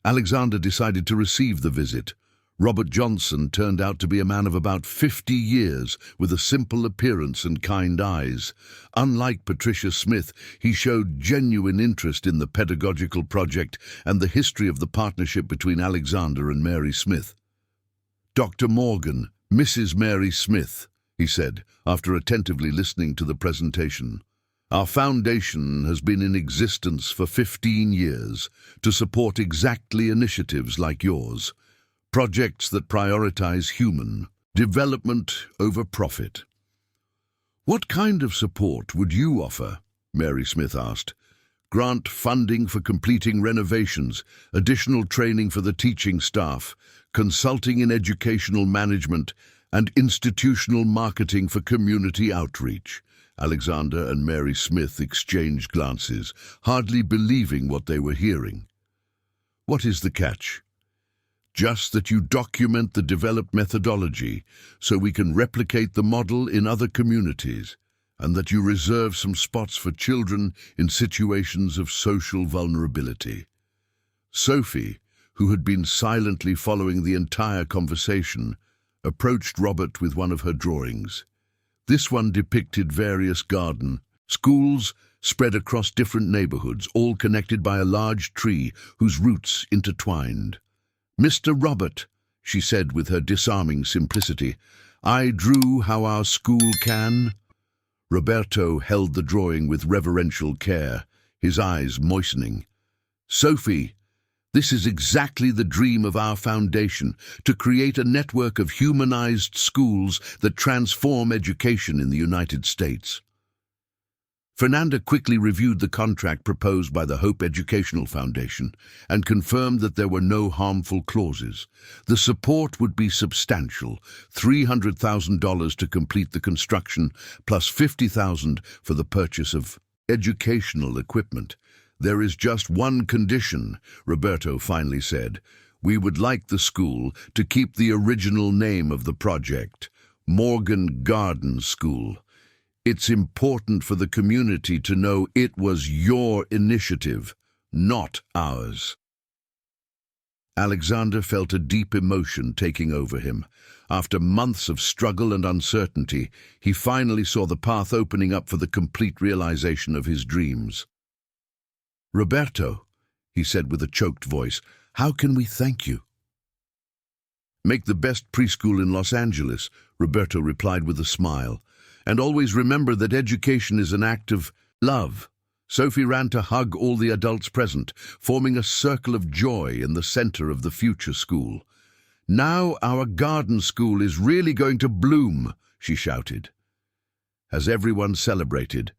Alexander decided to receive the visit. Robert Johnson turned out to be a man of about 50 years with a simple appearance and kind eyes. Unlike Patricia Smith, he showed genuine interest in the pedagogical project and the history of the partnership between Alexander and Mary Smith. Dr. Morgan, Mrs. Mary Smith, he said, after attentively listening to the presentation. Our foundation has been in existence for 15 years to support exactly initiatives like yours. Projects that prioritize human development over profit. What kind of support would you offer? Mary Smith asked. Grant funding for completing renovations, additional training for the teaching staff, consulting in educational management, and institutional marketing for community outreach. Alexander and Mary Smith exchanged glances, hardly believing what they were hearing. What is the catch? Just that you document the developed methodology so we can replicate the model in other communities, and that you reserve some spots for children in situations of social vulnerability. Sophie, who had been silently following the entire conversation, approached Robert with one of her drawings. This one depicted various garden schools spread across different neighborhoods, all connected by a large tree whose roots intertwined. "Mr. Robert," she said with her disarming simplicity, "I drew how our school can." Roberto held the drawing with reverential care, his eyes moistening. "Sophie, this is exactly the dream of our foundation, to create a network of humanized schools that transform education in the United States." Fernanda quickly reviewed the contract proposed by the Hope Educational Foundation and confirmed that there were no harmful clauses. The support would be substantial, $300,000 to complete the construction, plus $50,000 for the purchase of educational equipment. "There is just one condition," Roberto finally said. "We would like the school to keep the original name of the project, Morgan Garden School. It's important for the community to know it was your initiative, not ours." Alexander felt a deep emotion taking over him. After months of struggle and uncertainty, he finally saw the path opening up for the complete realization of his dreams. "Roberto," he said with a choked voice, "how can we thank you?" "Make the best preschool in Los Angeles," Roberto replied with a smile. "And always remember that education is an act of love." Sophie ran to hug all the adults present, forming a circle of joy in the center of the future school. "Now our garden school is really going to bloom," she shouted. As everyone celebrated,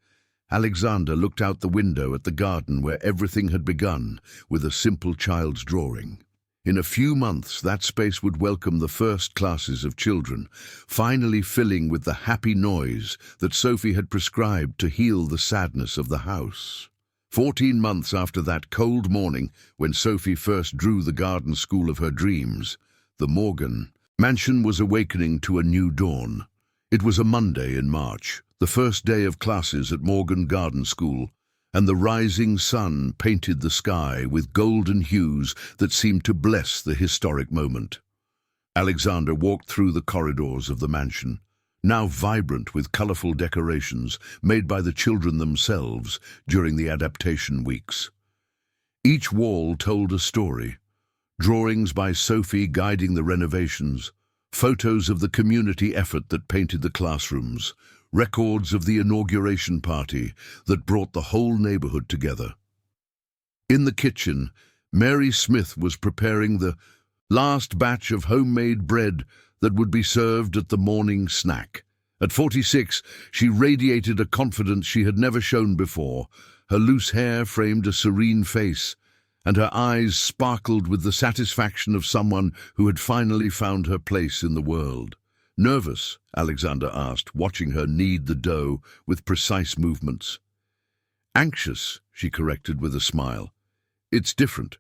Alexander looked out the window at the garden where everything had begun with a simple child's drawing. In a few months, that space would welcome the first classes of children, finally filling with the happy noise that Sophie had prescribed to heal the sadness of the house. 14 months after that cold morning, when Sophie first drew the garden school of her dreams, the Morgan mansion was awakening to a new dawn. It was a Monday in March, the first day of classes at Morgan Garden School, and the rising sun painted the sky with golden hues that seemed to bless the historic moment. Alexander walked through the corridors of the mansion, now vibrant with colorful decorations made by the children themselves during the adaptation weeks. Each wall told a story, drawings by Sophie guiding the renovations, photos of the community effort that painted the classrooms, records of the inauguration party that brought the whole neighborhood together. In the kitchen, Mary Smith was preparing the last batch of homemade bread that would be served at the morning snack. At 46, she radiated a confidence she had never shown before. Her loose hair framed a serene face, and her eyes sparkled with the satisfaction of someone who had finally found her place in the world. "Nervous?" Alexander asked, watching her knead the dough with precise movements. "Anxious," she corrected with a smile. "It's different.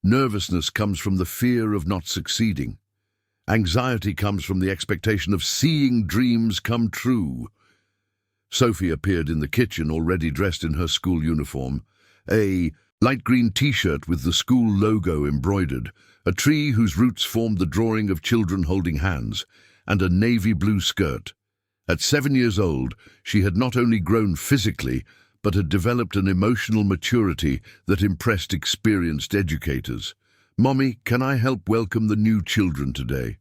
Nervousness comes from the fear of not succeeding. Anxiety comes from the expectation of seeing dreams come true." Sophie appeared in the kitchen, already dressed in her school uniform, a light green t-shirt with the school logo embroidered, a tree whose roots formed the drawing of children holding hands, and a navy blue skirt. At 7 years old, she had not only grown physically, but had developed an emotional maturity that impressed experienced educators. "Mommy, can I help welcome the new children today?"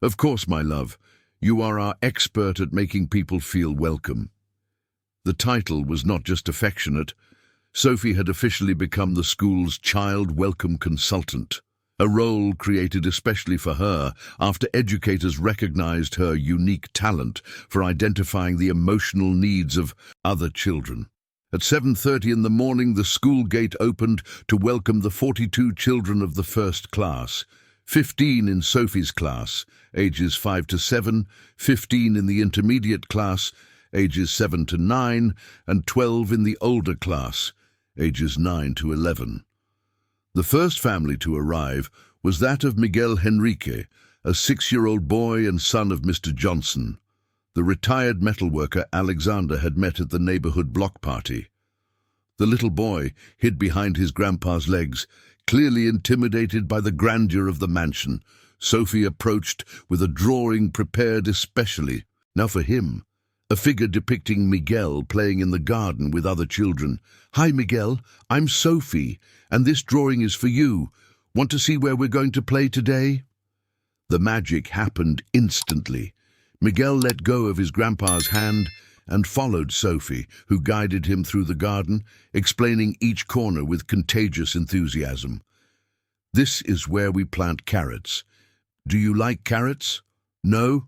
"Of course, my love. You are our expert at making people feel welcome." The title was not just affectionate. Sophie had officially become the school's child welcome consultant, a role created especially for her after educators recognized her unique talent for identifying the emotional needs of other children. At 7:30 in the morning, the school gate opened to welcome the 42 children of the first class, 15 in Sophie's class, ages 5 to 7, 15 in the intermediate class, ages 7 to 9, and 12 in the older class, ages 9 to 11. The first family to arrive was that of Miguel Henrique, a 6-year-old boy and son of Mr. Johnson. The retired metalworker Alexander had met at the neighborhood block party. The little boy hid behind his grandpa's legs, clearly intimidated by the grandeur of the mansion. Sophie approached with a drawing prepared especially. Now for him, a figure depicting Miguel playing in the garden with other children. "Hi, Miguel, I'm Sophie, and this drawing is for you. Want to see where we're going to play today?" The magic happened instantly. Miguel let go of his grandpa's hand and followed Sophie, who guided him through the garden, explaining each corner with contagious enthusiasm. "This is where we plant carrots. Do you like carrots? No?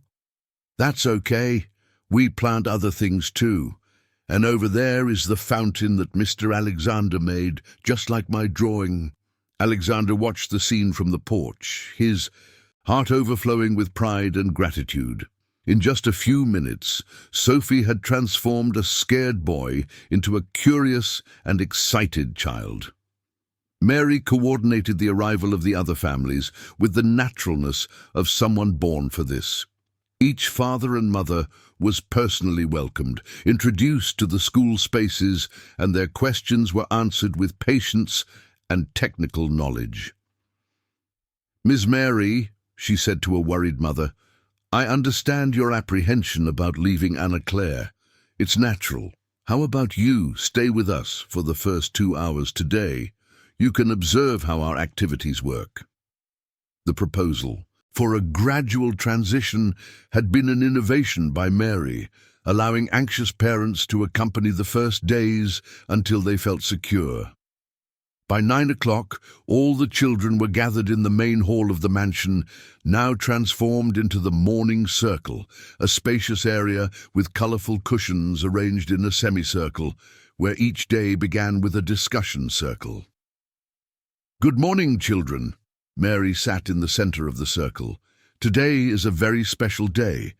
That's okay. We plant other things too. And over there is the fountain that Mr. Alexander made, just like my drawing." Alexander watched the scene from the porch, his heart overflowing with pride and gratitude. In just a few minutes, Sophie had transformed a scared boy into a curious and excited child. Mary coordinated the arrival of the other families with the naturalness of someone born for this. Each father and mother was personally welcomed, introduced to the school spaces, and their questions were answered with patience and technical knowledge. "Miss Mary," she said to a worried mother, "I understand your apprehension about leaving Anna Claire. It's natural. How about you stay with us for the first 2 hours today? You can observe how our activities work." The proposal for a gradual transition had been an innovation by Mary, allowing anxious parents to accompany the first days until they felt secure. By 9 o'clock, all the children were gathered in the main hall of the mansion, now transformed into the morning circle, a spacious area with colorful cushions arranged in a semicircle, where each day began with a discussion circle. "Good morning, children." Mary sat in the center of the circle. "Today is a very special day.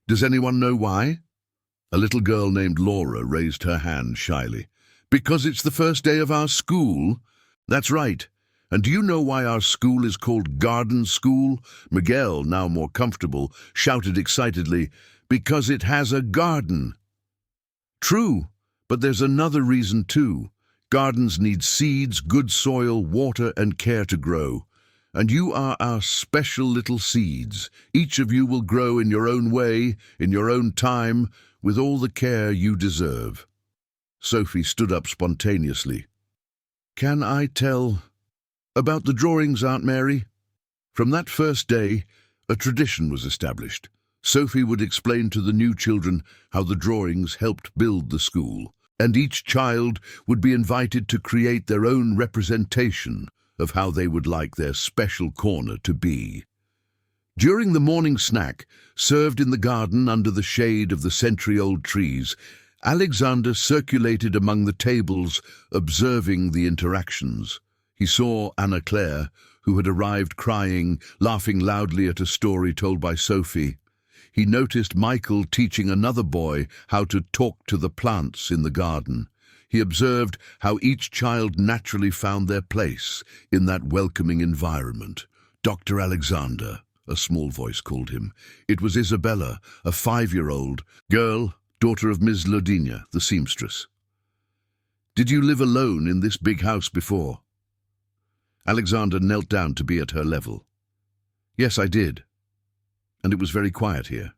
Does anyone know why?" A little girl named Laura raised her hand shyly. "Because it's the first day of our school?" "That's right. And do you know why our school is called Garden School?" Miguel, now more comfortable, shouted excitedly, "Because it has a garden." "True, but there's another reason too. Gardens need seeds, good soil, water, and care to grow. And you are our special little seeds. Each of you will grow in your own way, in your own time, with all the care you deserve." Sophie stood up spontaneously. "Can I tell about the drawings, Aunt Mary?" From that first day, a tradition was established. Sophie would explain to the new children how the drawings helped build the school, and each child would be invited to create their own representation of how they would like their special corner to be. During the morning snack, served in the garden under the shade of the century-old trees, Alexander circulated among the tables, observing the interactions. He saw Anna Claire, who had arrived crying, laughing loudly at a story told by Sophie. He noticed Michael teaching another boy how to talk to the plants in the garden. He observed how each child naturally found their place in that welcoming environment. "Dr. Alexander," a small voice called him. It was Isabella, a 5-year-old girl, daughter of Ms. Lodinia, the seamstress. "Did you live alone in this big house before?" Alexander knelt down to be at her level. "Yes, I did. And it was very quiet here."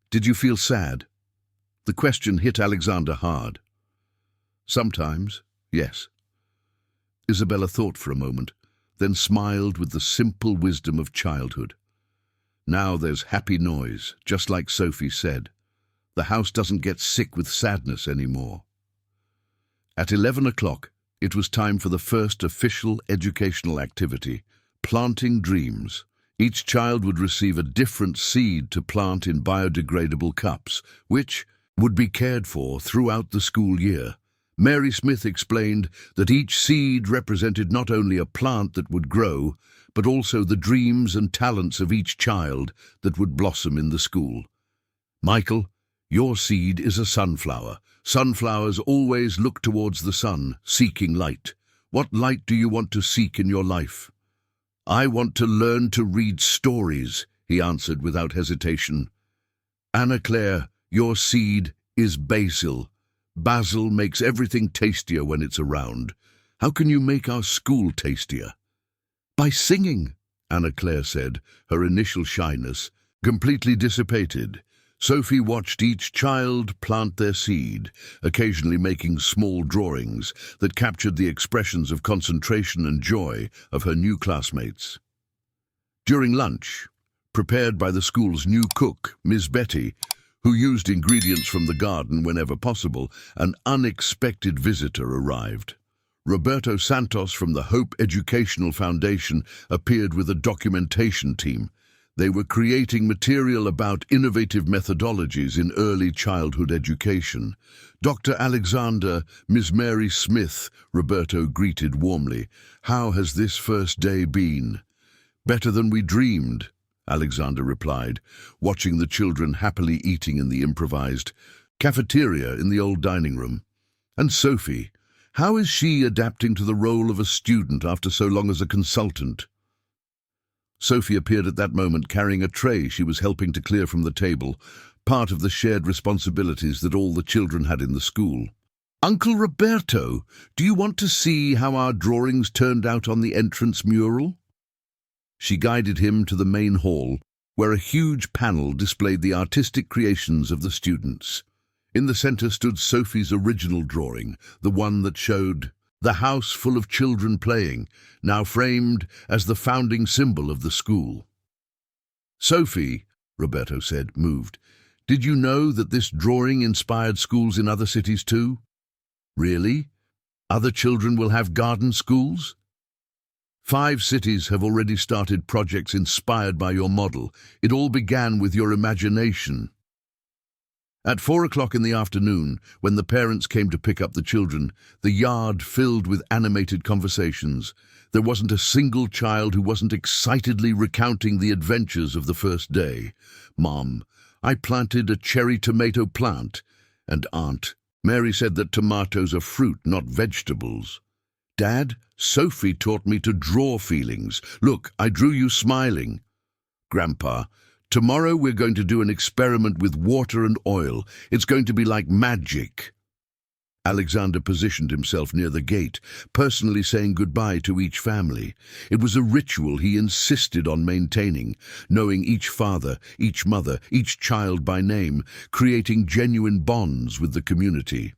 "Did you feel sad?" The question hit Alexander hard. "Sometimes, yes." Isabella thought for a moment, then smiled with the simple wisdom of childhood. "Now there's happy noise, just like Sophie said. The house doesn't get sick with sadness anymore." At 11 o'clock, it was time for the first official educational activity, planting dreams. Each child would receive a different seed to plant in biodegradable cups, which would be cared for throughout the school year. Mary Smith explained that each seed represented not only a plant that would grow, but also the dreams and talents of each child that would blossom in the school. Michael, your seed is a sunflower. Sunflowers always look towards the sun, seeking light. What light do you want to seek in your life? I want to learn to read stories, he answered without hesitation. Anna Claire, your seed is basil. Basil makes everything tastier when it's around. How can you make our school tastier? By singing, Anna Claire said, her initial shyness completely dissipated. Sophie watched each child plant their seed, occasionally making small drawings that captured the expressions of concentration and joy of her new classmates. During lunch, prepared by the school's new cook, Miss Betty, who used ingredients from the garden whenever possible, an unexpected visitor arrived. Roberto Santos from the Hope Educational Foundation appeared with a documentation team. They were creating material about innovative methodologies in early childhood education. Dr. Alexander, Ms. Mary Smith, Roberto greeted warmly. How has this first day been? Better than we dreamed, Alexander replied, watching the children happily eating in the improvised cafeteria in the old dining room. And Sophie, how is she adapting to the role of a student after so long as a consultant? Sophie appeared at that moment carrying a tray she was helping to clear from the table, part of the shared responsibilities that all the children had in the school. Uncle Roberto, do you want to see how our drawings turned out on the entrance mural? She guided him to the main hall, where a huge panel displayed the artistic creations of the students. In the center stood Sophie's original drawing, the one that showed the house full of children playing, now framed as the founding symbol of the school. Sophie, Roberto said, moved, did you know that this drawing inspired schools in other cities too? Really? Other children will have garden schools? 5 cities have already started projects inspired by your model. It all began with your imagination. At 4 o'clock in the afternoon, when the parents came to pick up the children, the yard filled with animated conversations. There wasn't a single child who wasn't excitedly recounting the adventures of the first day. Mom, I planted a cherry tomato plant. And Aunt, Mary said that tomatoes are fruit, not vegetables. Dad, Sophie taught me to draw feelings. Look, I drew you smiling. Grandpa, tomorrow we're going to do an experiment with water and oil. It's going to be like magic. Alexander positioned himself near the gate, personally saying goodbye to each family. It was a ritual he insisted on maintaining, knowing each father, each mother, each child by name, creating genuine bonds with the community.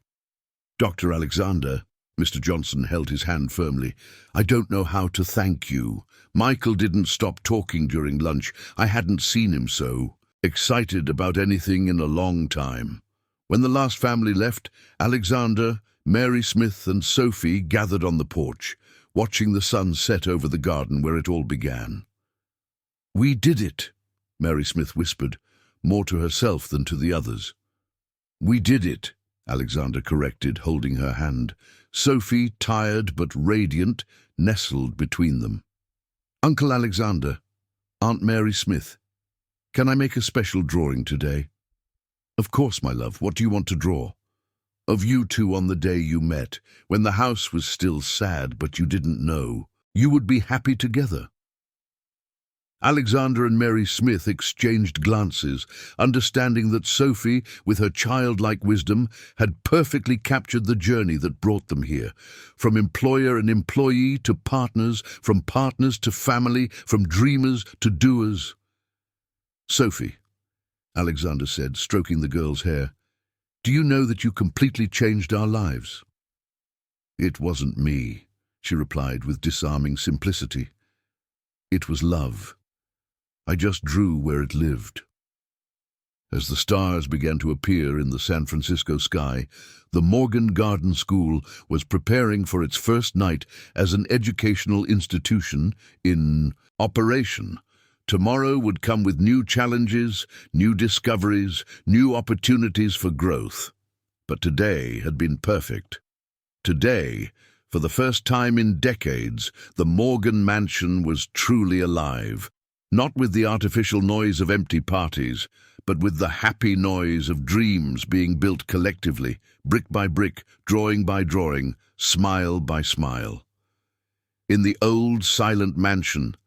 Dr. Alexander, Mr. Johnson held his hand firmly. I don't know how to thank you. Michael didn't stop talking during lunch. I hadn't seen him so excited about anything in a long time. When the last family left, Alexander, Mary Smith and Sophie gathered on the porch, watching the sun set over the garden where it all began. We did it, Mary Smith whispered, more to herself than to the others. We did it, Alexander corrected, holding her hand. Sophie, tired but radiant, nestled between them. Uncle Alexander, Aunt Mary Smith, can I make a special drawing today? Of course, my love. What do you want to draw? Of you two on the day you met, when the house was still sad but you didn't know. You would be happy together. Alexander and Mary Smith exchanged glances, understanding that Sophie, with her childlike wisdom, had perfectly captured the journey that brought them here. From employer and employee to partners, from partners to family, from dreamers to doers. Sophie, Alexander said, stroking the girl's hair, do you know that you completely changed our lives? It wasn't me, she replied with disarming simplicity. It was love. I just drew where it lived. As the stars began to appear in the San Francisco sky, the Morgan Garden School was preparing for its first night as an educational institution in operation. Tomorrow would come with new challenges, new discoveries, new opportunities for growth. But today had been perfect. Today, for the first time in decades, the Morgan mansion was truly alive, not with the artificial noise of empty parties, but with the happy noise of dreams being built collectively, brick by brick, drawing by drawing, smile by smile. In the old, silent mansion,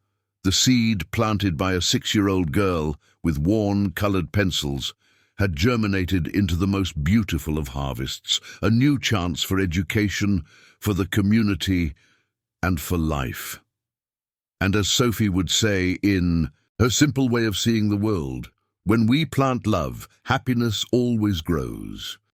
the seed planted by a 6-year-old girl with worn, colored pencils had germinated into the most beautiful of harvests, a new chance for education, for the community, and for life. And as Sophie would say in her simple way of seeing the world, when we plant love, happiness always grows.